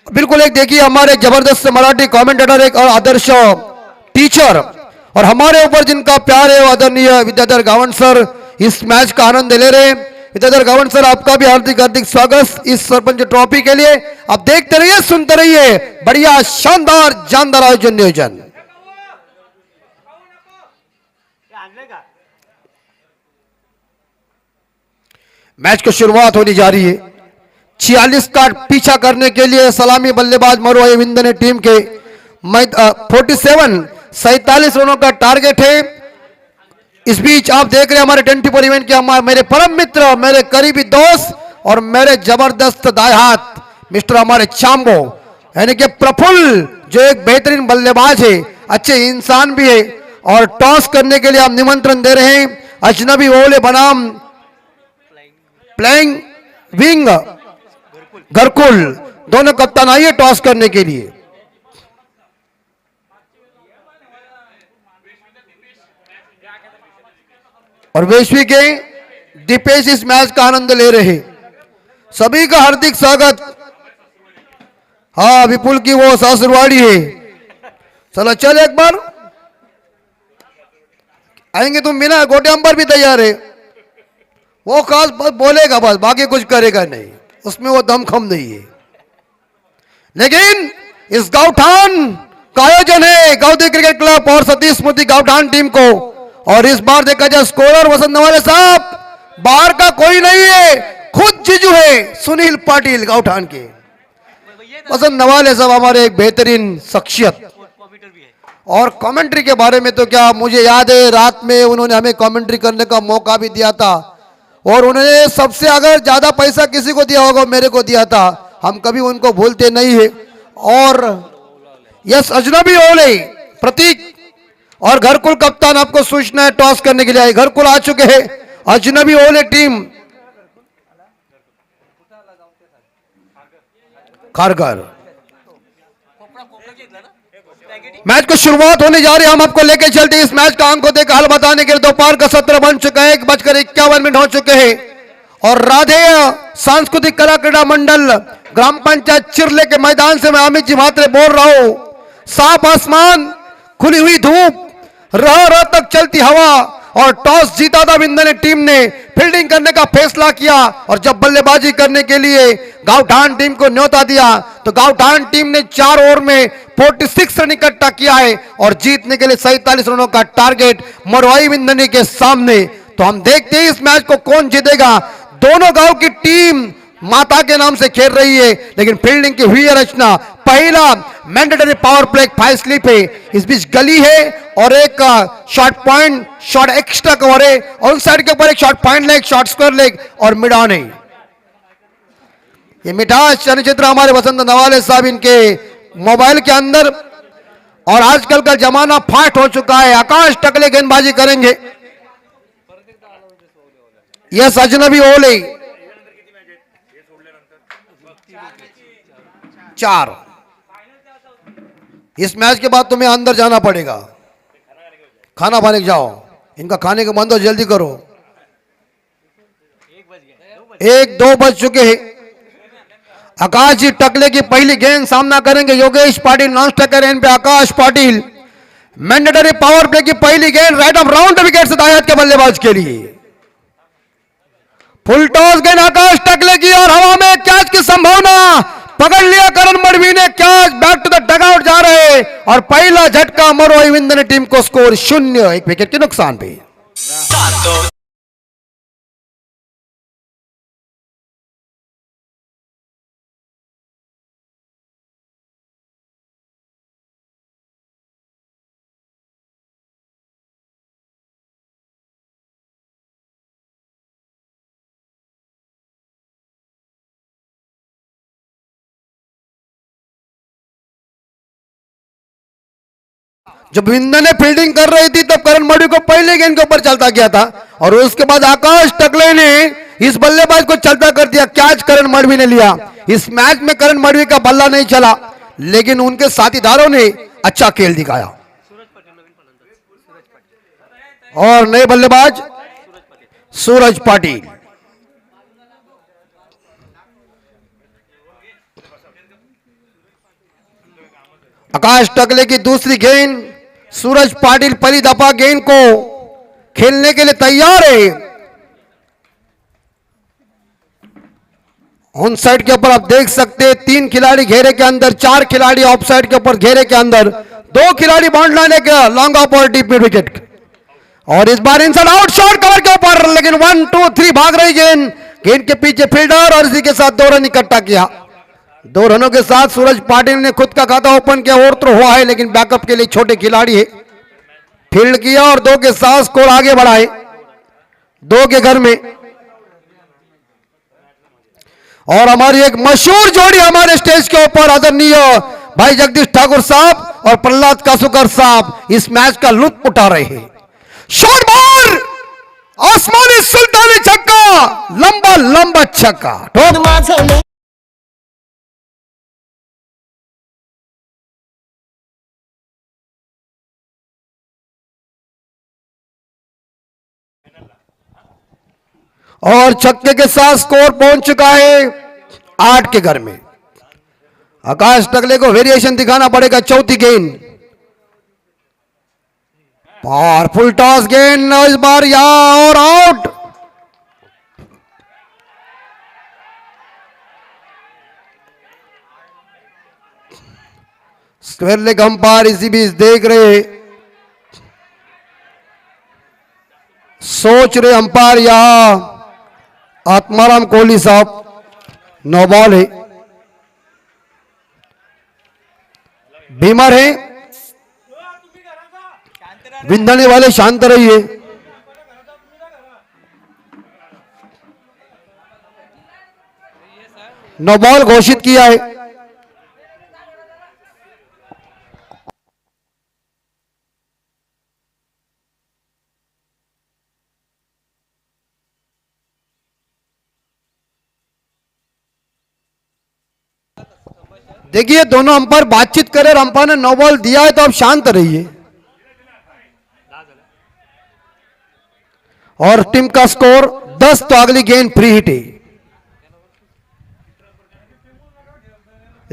बिल्कुल एक देखिए हमारे जबरदस्त मराठी कमेंटेटर एक और आदर्श टीचर और हमारे ऊपर जिनका प्यार है वो आदरणीय विद्याधर गावंड सर इस मैच का आनंद ले रहे हैं. विद्याधर गावंड सर आपका भी हार्दिक हार्दिक स्वागत इस सरपंच ट्रॉफी के लिए. आप देखते रहिए, सुनते रहिए, बढ़िया शानदार जानदार आयोजन नियोजन. मैच की शुरुआत होने जा रही है. 46 का पीछा करने के लिए सलामी बल्लेबाज मरुआई विंदने टीम के 47 रनों का टारगेट है. इस बीच आप देख रहे हैं हमारे 24 इवेंट के हमारे मेरे परम मित्र, मेरे करीबी दोस्त और मेरे जबरदस्त दाएं हाथ मिस्टर हमारे चांबो यानी कि प्रफुल्ल, जो एक बेहतरीन बल्लेबाज है, अच्छे इंसान भी है और टॉस करने के लिए आप निमंत्रण दे रहे हैं. अजनबी ओले बनाम प्लेइंग विंग घरकुल दोनों कप्तान आइए टॉस करने के लिए। और वैश्वी के दीपेश इस मैच का आनंद ले रहे। सभी का हार्दिक स्वागत। हाँ, विपुल की वो सासुरवाड़ी है। चलो चल एक बार आएंगे तुम बिना गोटे अंबर भी तैयार है। वो खास बस बोलेगा बस, बाकी कुछ करेगा नहीं, उसमें वो दमखम नहीं है। लेकिन इस गांवठान का आयोजन है गांधी क्रिकेट क्लब और सतीश स्मृति गांवठान टीम को। और इस बार देखा जाए स्कोरर वसंत नवाले साहब, बाहर का कोई नहीं है, खुद जीजू है सुनील पाटिल गांवठान के। वसंत नवाले साहब हमारे एक बेहतरीन शख्सियत। और कमेंट्री के बारे में तो क्या, मुझे याद है रात में उन्होंने हमें कमेंट्री करने का मौका भी दिया था। और उन्होंने सबसे अगर ज्यादा पैसा किसी को दिया होगा मेरे को दिया था, हम कभी उनको भूलते नहीं है। और यस अजनबी ओले प्रतीक और घरकुल कप्तान आपको सूचना है टॉस करने के लिए आए। घरकुल आ चुके हैं, अजनबी ओले टीम खारगर। मैच की शुरुआत होने जा रही है, हम आपको लेके चलते हैं इस मैच का अंक को देखकर हाल बताने के लिए। दोपहर का सत्र बन चुका है, 1:51 हो चुके हैं। और राधेय सांस्कृतिक कला क्रीड़ा मंडल ग्राम पंचायत चिरले के मैदान से मैं अमित जी म्हात्रे बोल रहा हूं। साफ आसमान, खुली हुई धूप, रह रह तक चलती हवा। और टॉस जीता था विंदने टीम ने, फील्डिंग करने का फैसला किया। और जब बल्लेबाजी करने के लिए गांवठान टीम को न्योता दिया तो गांवठान टीम ने 4 ओवर में 46 रन इकट्ठा किया है और जीतने के लिए 47 रनों का टारगेट मरवाई विंदनी के सामने। तो हम देखते हैं इस मैच को कौन जीतेगा। दोनों गांव की टीम माता के नाम से खेल रही है, लेकिन फील्डिंग की हुई है रचना। पहला मैंडेटरी पावर प्ले 5 स्लिप है, इस बीच गली है और एक short point short extra cover है। और उस साइड के ऊपर एक short point leg, short square leg और मिड ऑन है। ये मिठास चलचित्र हमारे वसंत नवाले साहब इनके मोबाइल के अंदर। और आजकल का जमाना फास्ट हो चुका है, आकाश टकले गेंदबाजी करेंगे। यस अजनबी ओले 4। इस मैच के बाद तुम्हें अंदर जाना पड़ेगा, खाना खाने जाओ। इनका खाने का बंदोबस्त जल्दी करो। 1-2 बज चुके हैं। आकाश जी टकले की पहली गेंद सामना करेंगे Yogesh Patil, non striker end पे Akash Patil. Mandatory power play की पहली गेंद राइट ऑफ राउंड विकेट से दायत के बल्लेबाज के लिए। फुल टॉस गेंद आकाश टकले की और हवा में कैच की संभावना, पकड़ लिया करण मडवी ने catch, back to the dugout जा रहे। और पहला झटका मरवाई विंदन टीम को, स्कोर 0, 1 विकेट के नुकसान पे। जब विंदन ने फील्डिंग कर रही थी तब करण मडवी को पहले गेंद के ऊपर चलता किया था और उसके बाद आकाश टकले ने इस बल्लेबाज को चलता कर दिया, कैच करण मडवी ने लिया। इस मैच में करण मडवी का बल्ला नहीं चला, लेकिन उनके साथीदारों ने अच्छा खेल दिखाया। और नए बल्लेबाज सूरज पाटिल। आकाश टकले की दूसरी गेंद, सूरज पाटिल पहली दफा गेंद को खेलने के लिए तैयार है। ऑन साइड के ऊपर आप देख सकते हैं 3 खिलाड़ी घेरे के अंदर, 4 खिलाड़ी ऑफ साइड के ऊपर घेरे के अंदर, 2 खिलाड़ी बाउंड लाने के लॉन्ग ऑफ और डीप मिड विकेट। और इस बार इनसाइड आउट शॉट कवर के ऊपर, लेकिन 1, 2, 3 भाग रही गेंद, गेंद के पीछे फील्डर और इसी के साथ 2 रन इकट्ठा किया। 2 रनों के साथ सूरज पाटिल ने खुद का खाता ओपन किया। और तो हुआ है, लेकिन बैकअप के लिए छोटे खिलाड़ी है, फील्ड किया और 2 के साथ स्कोर आगे बढ़ाए 2 के घर में। और हमारी एक मशहूर जोड़ी हमारे स्टेज के ऊपर आदरणीय भाई जगदीश ठाकुर साहब और प्रहलाद कासुकर साहब इस मैच का लुत्फ उठा रहे हैं। शॉट बॉल, आसमानी सुल्तानी छक्का, लंबा लंबा छक्का। और छक्के के साथ स्कोर पहुंच चुका है 8 के घर में। आकाश टकले को वेरिएशन दिखाना पड़ेगा। चौथी गेंद, पावरफुल टॉस गेंद इस बार यहां और आउट। स्क्वायर लेग अंपायर इसी बीच देख रहे, सोच रहे अंपायर यहां आत्माराम कोहली साहब। नो बॉल है, बीमार है, विंधने वाले शांत रहिए। नो बॉल घोषित किया है। देखिए दोनों अंपायर बातचीत करे और अंपायर ने नो बॉल दिया है तो आप शांत रहिए। और टीम का स्कोर 10, तो अगली गेंद फ्री हिट है।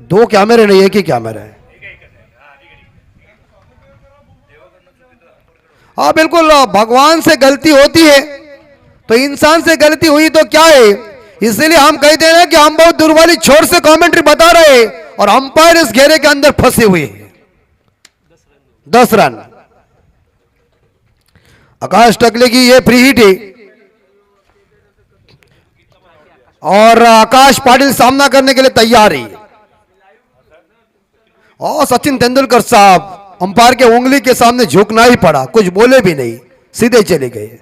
2 कैमरे नहीं, एक ही कैमरा है। हाँ बिल्कुल, भगवान से गलती होती है तो इंसान से गलती हुई तो क्या है, इसलिए हम कहते हैं कि हम बहुत दुर्वाली छोर से कमेंट्री बता रहे हैं और अंपायर इस घेरे के अंदर फंसे हुए हैं। 10 रन। आकाश टकले की ये फ्री हिट है और आकाश पाटिल सामना करने के लिए तैयार है। और सचिन तेंदुलकर साहब अंपायर के उंगली के सामने झुकना ही पड़ा, कुछ बोले भी नहीं, सीधे चले गए।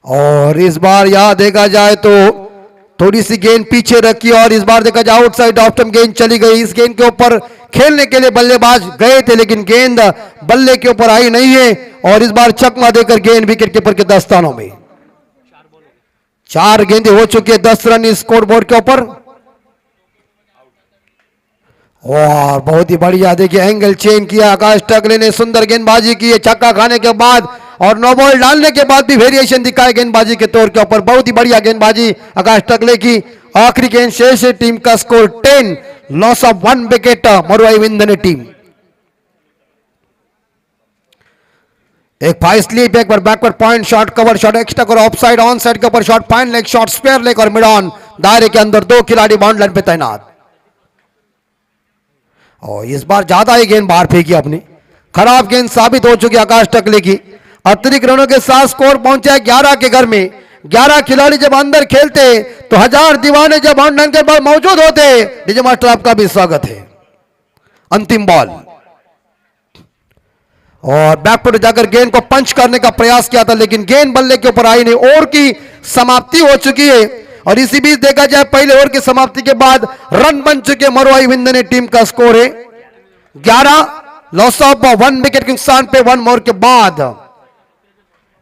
और इस बार यहां देखा जाए तो थोड़ी सी गेंद पीछे रखी और इस बार देखा जाए आउटसाइड ऑफ स्टंप गेंद चली गई। इस गेंद के ऊपर खेलने के लिए बल्लेबाज गए थे लेकिन गेंद बल्ले के ऊपर आई नहीं है और इस बार चकमा देकर गेंद विकेट कीपर के दस्तानों में। 4 गेंदें हो चुकी है, 10 रन इस स्कोर बोर्ड के ऊपर। और बहुत ही बढ़िया देखिए एंगल चेंज किया आकाश टकले ने, सुंदर गेंदबाजी की है छक्का खाने के बाद और नो बॉल डालने के बाद भी वेरिएशन दिखाए गेंदबाजी के तौर के ऊपर। बहुत ही बढ़िया गेंदबाजी आकाश टकले की। आखिरी गेंद शेष है, टीम का स्कोर 10, लॉस ऑफ 1 विकेट मरुआई विंधने टीम। एक फाइव स्लीप, एक बार backward point shot, cover shot, extra cover, off side, on side के ऊपर shot, fine leg shot, square leg और मिड ऑन। दायरे के अंदर 2 खिलाड़ी बाउंड लाइन पे तैनात। और इस बार ज्यादा ही गेंद बाहर फेंकी अपनी, खराब गेंद साबित हो चुकी आकाश टकले की। अतिरिक्त रनों के साथ स्कोर पहुंचा 11 के घर में। 11 खिलाड़ी जब अंदर खेलते तो 1000 दीवाने जब बाउंड लाइन के बाद मौजूद होते। डीजे मास्टर आपका भी स्वागत है। अंतिम बॉल और बैकफुट जाकर गेंद को पंच करने का प्रयास किया था लेकिन गेंद बल्ले के ऊपर आई नहीं। ओवर की समाप्ति हो चुकी है और इसी बीच देखा जाए पहले ओवर की समाप्ति के बाद रन बन चुके मरुआई विंधने टीम का स्कोर है 11, लॉस ऑफ 1 विकेट के नुकसान पे 1 ओवर के बाद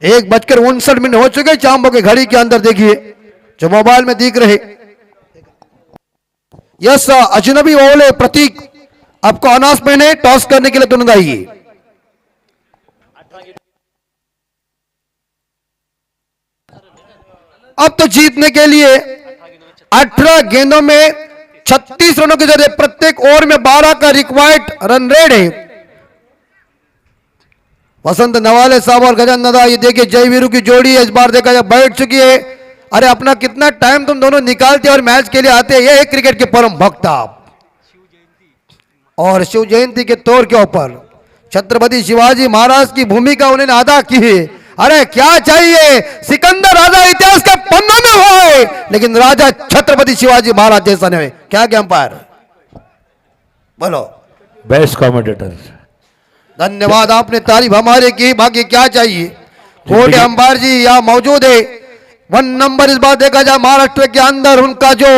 1:59 हो चुके। चांबो के घड़ी के अंदर देखिए जो मोबाइल में दिख रहे, यस अजनबी ओले प्रतीक आपको अनाउंसमेंट है, टॉस करने के लिए तुरंत आइए। अब तो जीतने के लिए 18 गेंदों में 36 रनों के जरिए प्रत्येक ओवर में 12 का रिक्वायर्ड रन रेट है। वसंत नवाले साहब और गजानन दादा, ये देखिए जय वीरू की जोड़ी इस बार देखा जाए बैठ चुकी है। अरे अपना कितना टाइम तुम दोनों निकालते और मैच के लिए आते हैं, ये है क्रिकेट के परम भक्त आप। और शिव जयंती के तौर के ऊपर छत्रपति शिवाजी महाराज की भूमिका उन्होंने अदा की है। अरे क्या चाहिए, सिकंदर राजा इतिहास के पन्नों में हुआ है लेकिन राजा छत्रपति शिवाजी महाराज जैसा नहीं। क्या अंपायर बोलो, बेस्ट कमेंटेटर। धन्यवाद, आपने तारीफ हमारे की, बाकी क्या चाहिए। कोटे अंपायर जी यहाँ मौजूद है। 1 नंबर इस बार देखा जाए महाराष्ट्र के अंदर उनका जो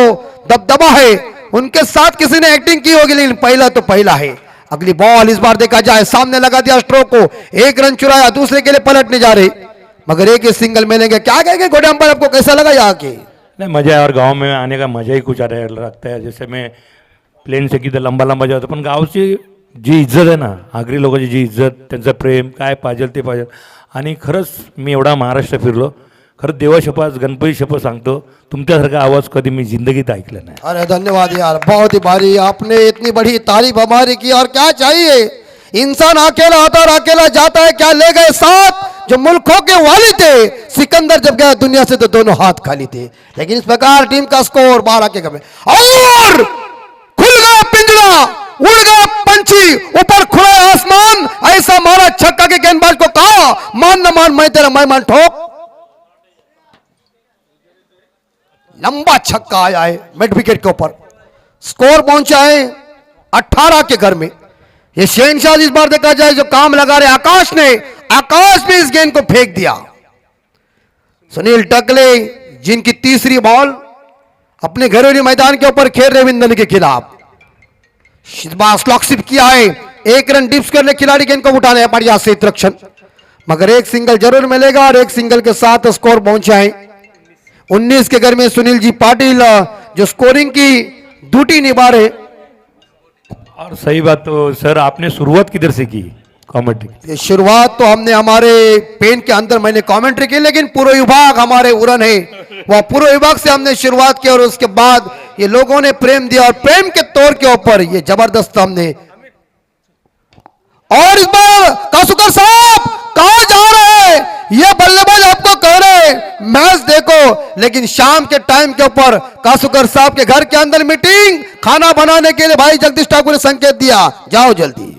दबदबा है, उनके साथ किसी ने एक्टिंग की होगी लेकिन पहला तो पहला है। अगली बॉल इस बार देखा जाए सामने लगा दिया स्ट्रोक को, 1 रन चुराया, दूसरे के लिए पलटने जा रहे मगर एक ही सिंगल मिलेंगे। क्या कहेंगे कोटे अंपायर, आपको कैसा लगा यहाँ के? नहीं मजा है, और गांव में आने का मजा ही कुछ लगता है। जैसे मैं प्लेन से किती लंबा लंबा जातो पण गावची जी इज्जत आहे ना, आगरी लोकांची जी इज्जत, त्यांचं प्रेम काय पाहिजे ते पाहिजे। आणि खरंच मी एवढा महाराष्ट्र फिरलो खरं देवाशपथ गणपती शपथ सांगतो तुमच्यासारखा आवाज कधी मी जिंदगीत ऐकला नाही. अरे धन्यवाद यार, बहुत ही भारी, आपने इतनी बड़ी तारीफ हमारी की और क्या चाहिए। इंसान अकेला आता और अकेला जाता है, क्या ले गए साथ जो मुल्कों के वाली थे। सिकंदर जब गया दुनिया से तो दोनों हाथ खाली थे। लेकिन इस प्रकार टीम का स्कोर 12 के कम और खुल गया पिंजरा, उड़ गया पंछी, ऊपर खुला आसमान, ऐसा मारा छक्का के गेंदबाज को कहा मान न मान मैं तेरा मैं मान ठोक। लंबा छक्का आया है मिड विकेट के ऊपर, स्कोर पहुंचा है 18 के घर में। ये शहनशाह इस बार देखा जाए जो काम लगा रहे आकाश ने, आकाश भी इस गेंद को फेंक दिया। सुनील टकले जिनकी तीसरी बॉल अपने घरेलू मैदान के ऊपर खेल रहे विंदन के खिलाफ, स्लॉक स्लिप किया है, 1 रन डिप्स करने खिलाड़ी गेंद को उठाने हैं, बढ़िया से रक्षण, मगर एक सिंगल जरूर मिलेगा और एक सिंगल के साथ स्कोर पहुंचा है 19 के घर में। सुनील जी पाटिल जो स्कोरिंग की ड्यूटी निभा रहे। और सही बात तो सर आपने शुरुआत किधर से की कमेंट्री? ये शुरुआत तो हमने हमारे पेन के अंदर मैंने कमेंट्री की, लेकिन पूर्व विभाग हमारे उड़न है, वह पूर्व विभाग से हमने शुरुआत की और उसके बाद ये लोगों ने प्रेम दिया और प्रेम के तौर के ऊपर ये जबरदस्त हमने। और इस बार कासुकर साहब कहां जा रहे हैं, ये बल्लेबाज आपको कह रहे हैं मैच देखो, लेकिन शाम के टाइम के ऊपर कासुकर साहब के घर के अंदर मीटिंग, खाना बनाने के लिए भाई जगदीश ठाकुर ने संकेत दिया, जाओ जल्दी।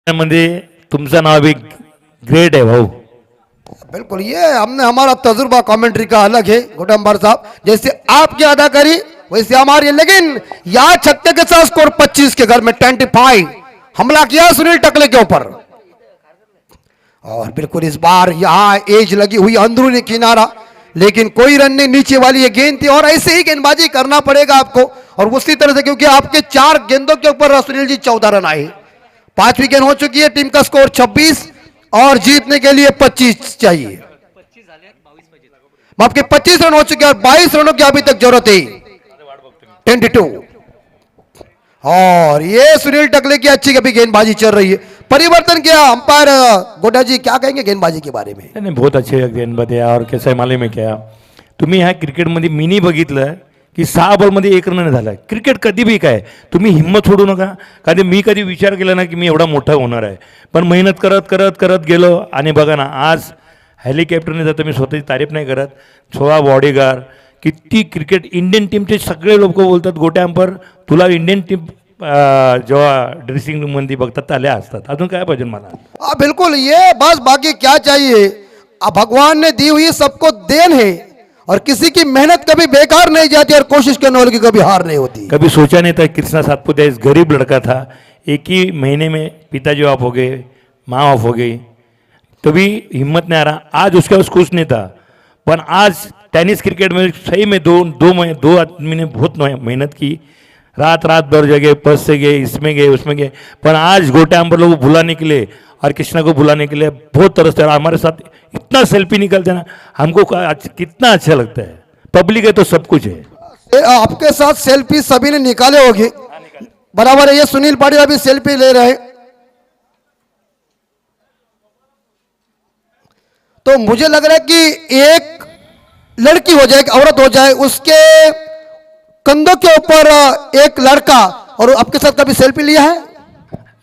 मध्ये तुमचं नाव भी ग्रेट है भाऊ। बिल्कुल, ये हमने हमारा तजुर्बा कमेंट्री का अलग है गोटम्बर साहब, जैसे आपकी अदाकारी वैसे हमारी, लेकिन यहाँ छक्के के साथ स्कोर 25 के घर में 25 हमला किया सुनील टकले के ऊपर। और बिल्कुल इस बार यहाँ एज लगी हुई अंदरूनी किनारा, लेकिन कोई रन नहीं, नीचे वाली ये गेंद थी और ऐसे ही गेंदबाजी करना पड़ेगा आपको और उसी तरह से, क्योंकि आपके 4 गेंदों के ऊपर सुनील जी 14 रन आए, 5वीं गेंद हो चुकी है, टीम का स्कोर 26 और जीतने के लिए 25 चाहिए। आपके 25 रन हो चुके हैं और 22 रनों की अभी तक जरूरत है 22। और ये सुनील टकले की अच्छी कभी गेंदबाजी चल रही है। परिवर्तन किया अंपायर गोटा जी, क्या कहेंगे गेंदबाजी के बारे में? नाही बहुत अच्छे गेंदबाज आहे। और कसं आहे मालूम आहे क्या, तुम्ही ह्या क्रिकेटमध्ये मिनी बघितलं की 6 बॉलमध्ये 1 रन झाला। क्रिकेट कधी बी काय, तुम्ही हिंमत सोडू नका। कधी मी कधी विचार केला ना की मी एवढा मोठा होणार आहे, पण मेहनत करत करत करत गेलो आणि बघा ना आज हेलिकॉप्टरने जातं, मी स्वतःची तारीफ नाही करत, 16 बॉडीगार्ड, किती क्रिकेट इंडियन टीमचे सगळे लोक बोलतात गोट्या अंपर तुला इंडियन टीम जेव्हा ड्रेसिंग रूममध्ये बघतात आल्या असतात। अजून काय पाहिजे मला? बिल्कुल, ये बस बाकी क्या चाहिए। भगवान ने दी हुई सबको देन है और किसी की मेहनत कभी बेकार नहीं जाती और कोशिश करने वाले की कभी हार नहीं होती। कभी सोचा नहीं था कृष्णा सातपुते इस गरीब लड़का था, एक ही महीने में पिताजी ऑफ हो गए, माँ ऑफ हो गई, कभी हिम्मत नहीं आ रहा। आज उसके पास कुछ नहीं था, पर आज टेनिस क्रिकेट में सही में दो आदमी ने बहुत मेहनत की, रात भर जगह, बस से गए, इसमें गए उसमें गए, पर आज गोटे अंबर लोग बुलाने के लिए और कृष्णा को बुलाने के लिए बहुत तरस है। हमारे साथ इतना सेल्फी निकलते हैं ना, हमको कितना अच्छा लगता है। पब्लिक है तो सब कुछ है। आपके साथ सेल्फी सभी ने निकाले होगी, बराबर है। ये सुनील पाटिल अभी सेल्फी ले रहे हैं, तो मुझे लग रहा है कि एक लड़की हो जाए, एक औरत हो जाए, उसके कंधों के ऊपर एक लड़का, और आपके साथ कभी सेल्फी लिया है?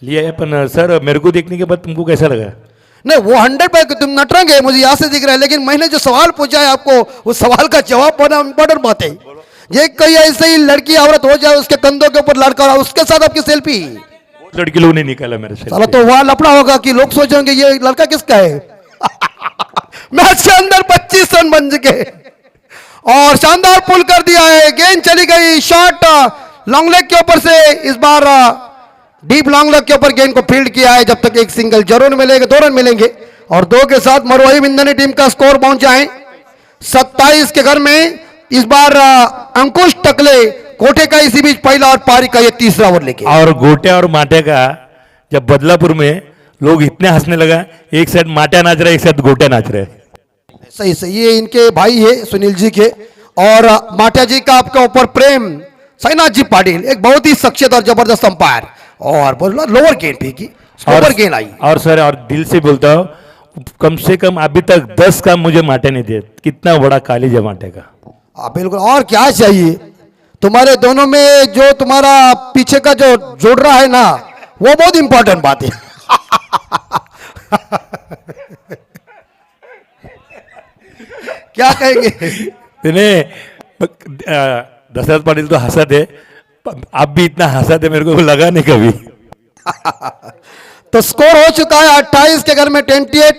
लिया है, पर सर मेरे को देखने के बाद तुमको कैसा लगा? नहीं, वो 100% तुम नटरंग है, मुझे यहाँ से दिख रहा है, लेकिन मैंने जो सवाल पूछा है आपको, उस सवाल का जवाब पाना इंपॉर्टेंट बात है। ये कहीं ऐसे ही लड़की औरत हो जाए, उसके कंधों के ऊपर लड़का और उसके साथ आपकी सेल्फी, लड़की लोग ने निकाला मेरे से। चलो तो वहां लफड़ा होगा कि लोग सोचेंगे ये लड़का किसका है। मैच के अंदर 25 रन बन चुके और शानदार पुल कर दिया है, गेंद चली गई, शॉट लॉन्ग लेग के ऊपर से, इस बार डीप लॉन्ग लेग के ऊपर गेंद को फील्ड किया है। जब तक एक सिंगल जरूर मिलेगा, 2 रन मिलेंगे और 2 के साथ मरवाही बिंदनी टीम का स्कोर पहुंचा है 27 के घर में। इस बार अंकुश टकले कोठे का इसी बीच पहला और पारी का ये तीसरा ओवर लेके, और गोटे और माटे का जब बदलापुर में लोग इतने हंसने लगा, एक साइड माटा नाच रहा है, एक साइड गोटे नाच रहे। सही ये इनके भाई है सुनील जी के, और माटिया जी का आपके ऊपर प्रेम साईनाथ जी पाटिल एक बहुत ही शख्सियत और जबरदस्त अंपायर, और बोला लोअर गेंद फेंकी, लोअर गेंद आई। और सर, और दिल से बोलता हूँ, कम से कम अभी तक 10 का मुझे माटे नहीं दिए। कितना बड़ा कालीज है माटे का। बिल्कुल, और क्या चाहिए तुम्हारे दोनों में, जो तुम्हारा पीछे का जो जोड़ रहा है ना, वो बहुत इंपॉर्टेंट बात है। क्या कहेंगे? दशरथ पाटिल तो हंसा थे, आप भी इतना हंसा थे, मेरे को लगा नहीं कभी। तो स्कोर हो चुका है 28 के घर में 28।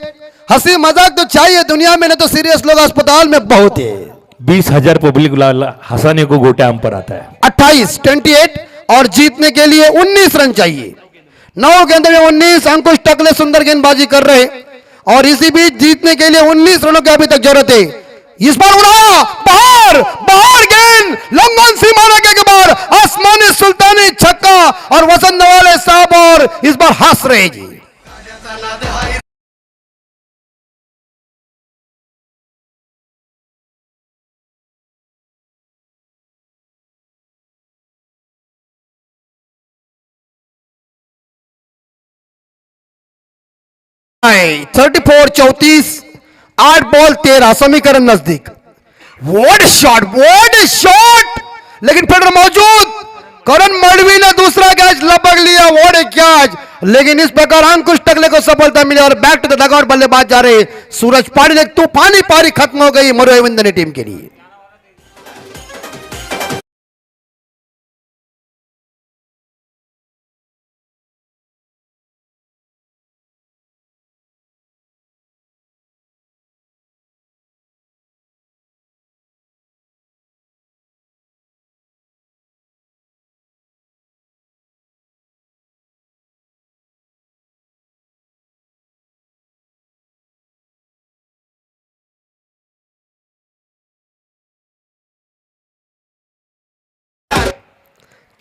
हंसी मजाक तो चाहिए दुनिया में, नहीं तो सीरियस लोग अस्पताल में बहुत है। 20,000 पब्लिक हंसाने को गोटे आम पर आता है। 28 और जीतने के लिए 19 रन चाहिए। 9 गेंद में 19। अंकुश टकले सुंदर गेंदबाजी कर रहे, और इसी बीच जीतने के लिए 19 रनों की अभी तक जरूरत है। इस बार उड़ा बाहर, बाहर गेंद लंबन सीमा के बाहर, आसमानी सुल्तानी छक्का, और वसंत नवाले साहब और इस बार हंस रहे जी। नहीं, 34-34, 8 बॉल 13, समीकरण नजदीक। वॉट शॉट, वॉट शॉट, लेकिन फील्डर मौजूद। करण मड़वी ने दूसरा कैच लपक लिया, वॉट ए कैच। लेकिन इस प्रकार अंकुश टकले को सफलता मिली और बैक टू द डगआउट बल्लेबाज जा रहे सूरज पाटिल। एक तूफानी पारी खत्म हो गई मरुआ विंदनी टीम के लिए।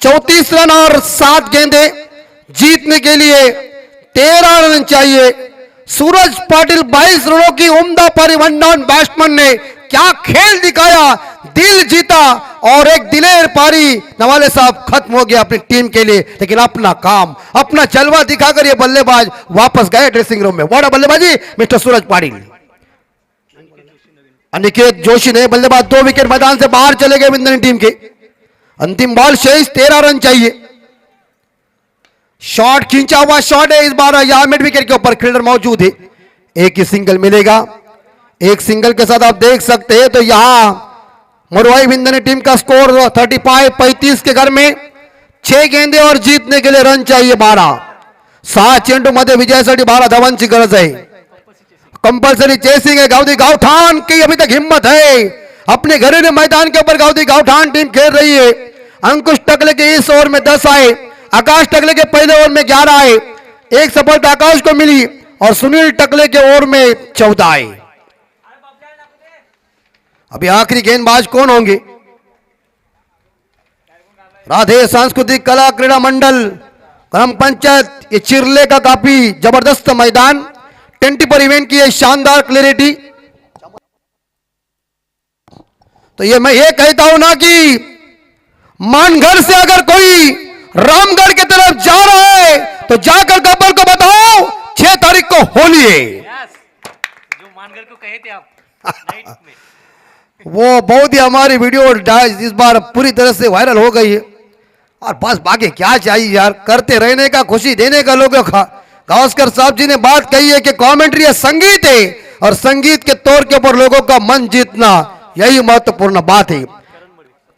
चौतीस रन और 7 गेंदे, जीतने के लिए 13 रन चाहिए। सूरज पाटिल 22 रनों की उम्दा पारी, वन डाउन बैट्समैन ने क्या खेल दिखाया, दिल जीता, और एक दिलेर पारी नवाले साहब खत्म हो गया अपनी टीम के लिए। लेकिन अपना काम, अपना जलवा दिखाकर ये बल्लेबाज वापस गए ड्रेसिंग रूम में। वाड़ा बल्लेबाजी मिस्टर सूरज पाटिल। अनिकेत जोशी ने बल्लेबाज 2 विकेट मैदान से बाहर चले गए विंदनी टीम के। अंतिम बॉल शेष, 13 रन चाहिए। शॉट खींचा हुआ शॉट है इस बार, यहां मिड विकेट के ऊपर फील्डर मौजूद है। एक ही सिंगल मिलेगा, एक सिंगल के साथ आप देख सकते हैं। तो यहां मरुआई विंदनी टीम का स्कोर 35-35 के घर में 6 गेंदे और जीतने के लिए रन चाहिए 12। 6 चेंडू मध्ये विजयासाठी 12 धावांची गरज है। कंपल्सरी चेसिंग है गावदी गावठान की, अभी तक हिम्मत है। अपने घरेलू मैदान के ऊपर गावदी गावठान टीम खेल रही है। अंकुश टकले के इस ओवर में 10 आए, आकाश टकले के पहले ओवर में 11 आए। एक सफलता आकाश को मिली और सुनील टकले के ओवर में 14 आए। अभी आखिरी गेंदबाज कौन होंगे? राधे सांस्कृतिक कला क्रीड़ा मंडल ग्राम पंचायत, ये चिरले का काफी जबरदस्त मैदान, 20 पर इवेंट की है, शानदार क्लैरिटी। तो ये मैं ये कहता हूं ना कि मानगढ़ से अगर कोई रामगढ़ की तरफ जा रहा है तो जाकर गब्बर को बताओ 6 तारीख को होली है। जो मानगढ़ को कहे थे आप नाइट में, वो बहुत ही हमारी वीडियो इस बार पूरी तरह से वायरल हो गई है। और बस बाकी क्या चाहिए यार, करते रहने का, खुशी देने का लोगों का। गावस्कर साहब जी ने बात कही है कि कमेंट्री संगीत है, और संगीत के तौर के ऊपर लोगों का मन जीतना, यही महत्वपूर्ण बात है।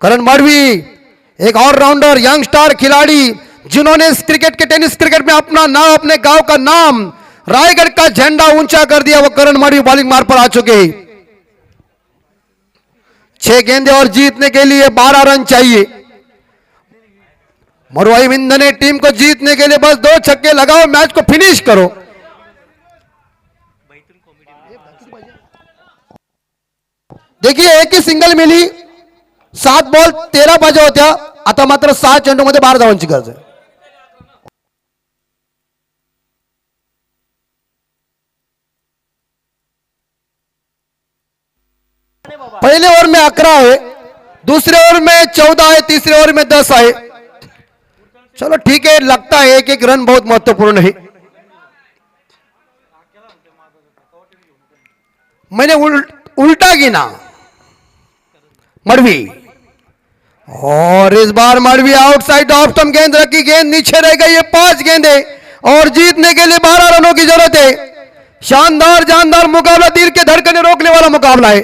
करण मड़वी एक ऑलराउंडर यंगस्टर खिलाड़ी, जिन्होंने इस क्रिकेट के, टेनिस क्रिकेट में अपना नाम, अपने गांव का नाम, रायगढ़ का झंडा ऊंचा कर दिया, वो करण मड़वी बॉलिंग मार पर आ चुके। 6 गेंदे और जीतने के लिए 12 रन चाहिए। मरुआई विंदनी टीम को जीतने के लिए बस 2 छक्के लगाओ, मैच को फिनिश करो। देखिए एक ही सिंगल मिली, 7 बॉल 13 पाहिजे होत्या, आता मात्र 6 चेंडू मध्ये 12 धावांची गरज आहे। पहले ओवर में 11 है, दूसरे ओवर में 14 आए, तीसरे ओवर में 10 आए। चलो ठीक है, लगता है एक एक रन बहुत महत्वपूर्ण है। मैंने उल्टा गिना मड़वी, और इस बार मड़वी आउटसाइड ऑफ स्टंप गेंद रखी, गेंद नीचे रह गई है। 5 गेंदे और जीतने के लिए 12 रनों की जरूरत है। शानदार जानदार मुकाबला, दिल के धड़कने रोकने वाला मुकाबला है।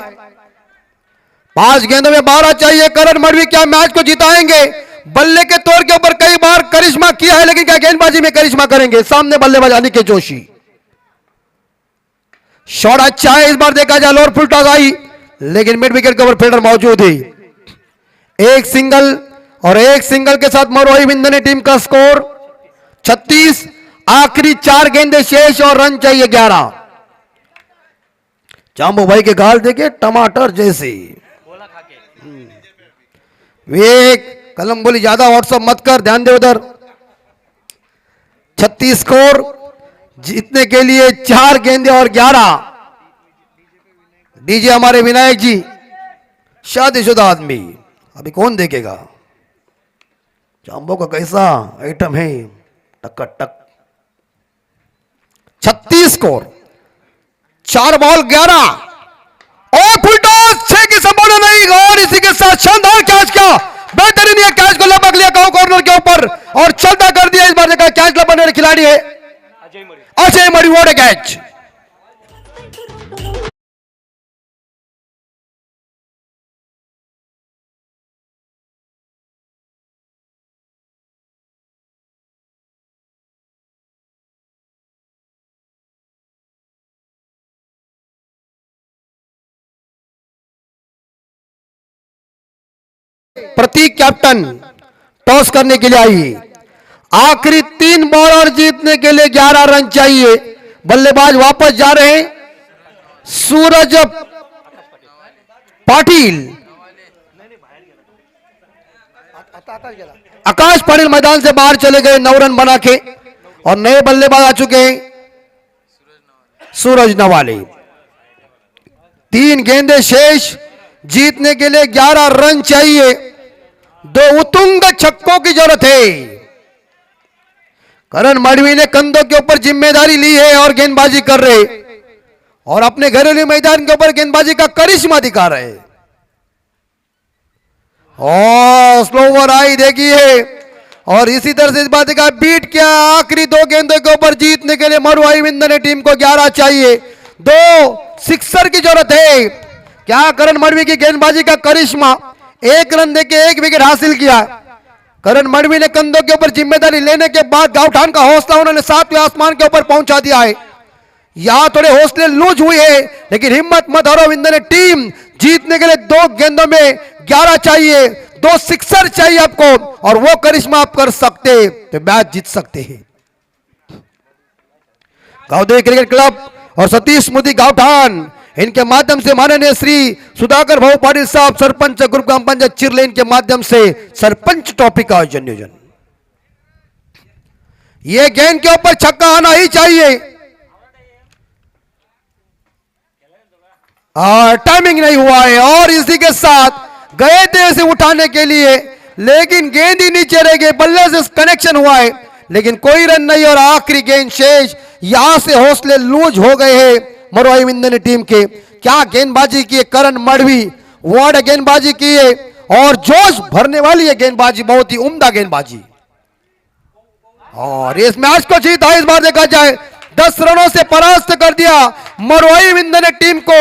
5 गेंदों में 12 चाहिए। करण मड़वी क्या मैच को जिताएंगे? बल्ले के तौर के ऊपर कई बार करिश्मा किया है, लेकिन क्या गेंदबाजी में करिश्मा करेंगे? सामने बल्लेबाज अनिकेत जोशी, शॉट अच्छा है। इस बार देखा जाए लोअर फुल टॉस आई, लेकिन मिड विकेट के ऊपर फील्डर मौजूद है। एक सिंगल और एक सिंगल के साथ मरोई बिंदु ने टीम का स्कोर 36। आखिरी 4 गेंदे शेष और रन चाहिए 11। जाम्बू भाई के गाल देखे टमाटर जैसे। विवेक कलम बोली ज्यादा व्हाट्सअप मत कर, ध्यान दे उधर। 36 स्कोर, जीतने के लिए 4 गेंदे और 11। डीजे हमारे विनायक जी, शादीशुदा आदमी, अभी कौन देखेगा? जाम्बो का कैसा आइटम है, टक टक। 36 स्कोर, 4 बॉल 11 और फुल टॉस 6 की संभावना नहीं। और इसी के साथ शानदार कैच किया, बेहतरीन ये कैच को लपक लिया कॉर्नर के ऊपर और चलता कर दिया। इस बार देखा कैच लपकने वाले खिलाड़ी है Ajay Mari. What a catch! Prateek captain toss करने के लिए आई। आखिरी 3 बॉल और जीतने के लिए 11 रन चाहिए। बल्लेबाज वापस जा रहे हैं। सूरज पाटिल, आकाश पाटिल मैदान से बाहर चले गए 9 रन बना के, और नए बल्लेबाज आ चुके हैं सूरज नवाले। 3 गेंदे शेष, जीतने के लिए 11 रन चाहिए। 2 उतुंग छक्कों की जरूरत है। करण मड़वी ने कंधों के ऊपर जिम्मेदारी ली है और गेंदबाजी कर रहे, और अपने घरेलू मैदान के ऊपर गेंदबाजी का करिश्मा दिखा रहे। और स्लो ओवर आई देखिए, और इसी तरह से इस बात का बीट किया। आखिरी 2 गेंदों के ऊपर जीतने के लिए मरुआई बिंदु ने टीम को 11 चाहिए। 2 सिक्सर की जरूरत है। क्या करण मड़वी की गेंदबाजी का करिश्मा! 1 रन देके 1 विकेट हासिल किया। करण मड़वी ने कंधों के ऊपर जिम्मेदारी लेने के बाद गावठान का हौसला उन्होंने 7वें आसमान के ऊपर पहुंचा दिया है। यहां थोड़े हौसले लूज हुए हैं, लेकिन हिम्मत मत हारो बिंदु ने टीम जीतने के लिए 2 गेंदों में 11 चाहिए। 2 सिक्सर चाहिए आपको, और वो करिश्मा आप कर सकते तो मैच जीत सकते हैं। गावदेवी क्रिकेट क्लब और सतीश मोदी गावठान, इनके माध्यम से माननीय श्री सुधाकर भाऊ पाटिल साहब सरपंच ग्रुप ग्राम पंचायत चिरलेन के माध्यम से सरपंच ट्रॉफी का आयोजन। ये गेंद के ऊपर छक्का आना ही चाहिए। टाइमिंग नहीं हुआ है, और इसी के साथ गए थे इसे उठाने के लिए, लेकिन गेंद ही नीचे रह गई। बल्ले से कनेक्शन हुआ है, लेकिन कोई रन नहीं, और आखिरी गेंद शेष। यहां से हौसले लूज हो गए हैं मरुआई बिंदु ने टीम के। क्या गेंदबाजी की है करण मड़वी, वार्ड गेंदबाजी की है, और जोश भरने वाली है गेंदबाजी, बहुत ही उम्दा गेंदबाजी, और इस मैच को जीता। इस बार देखा जाए 10 रनों से परास्त कर दिया मरुआई बिंदु ने टीम को।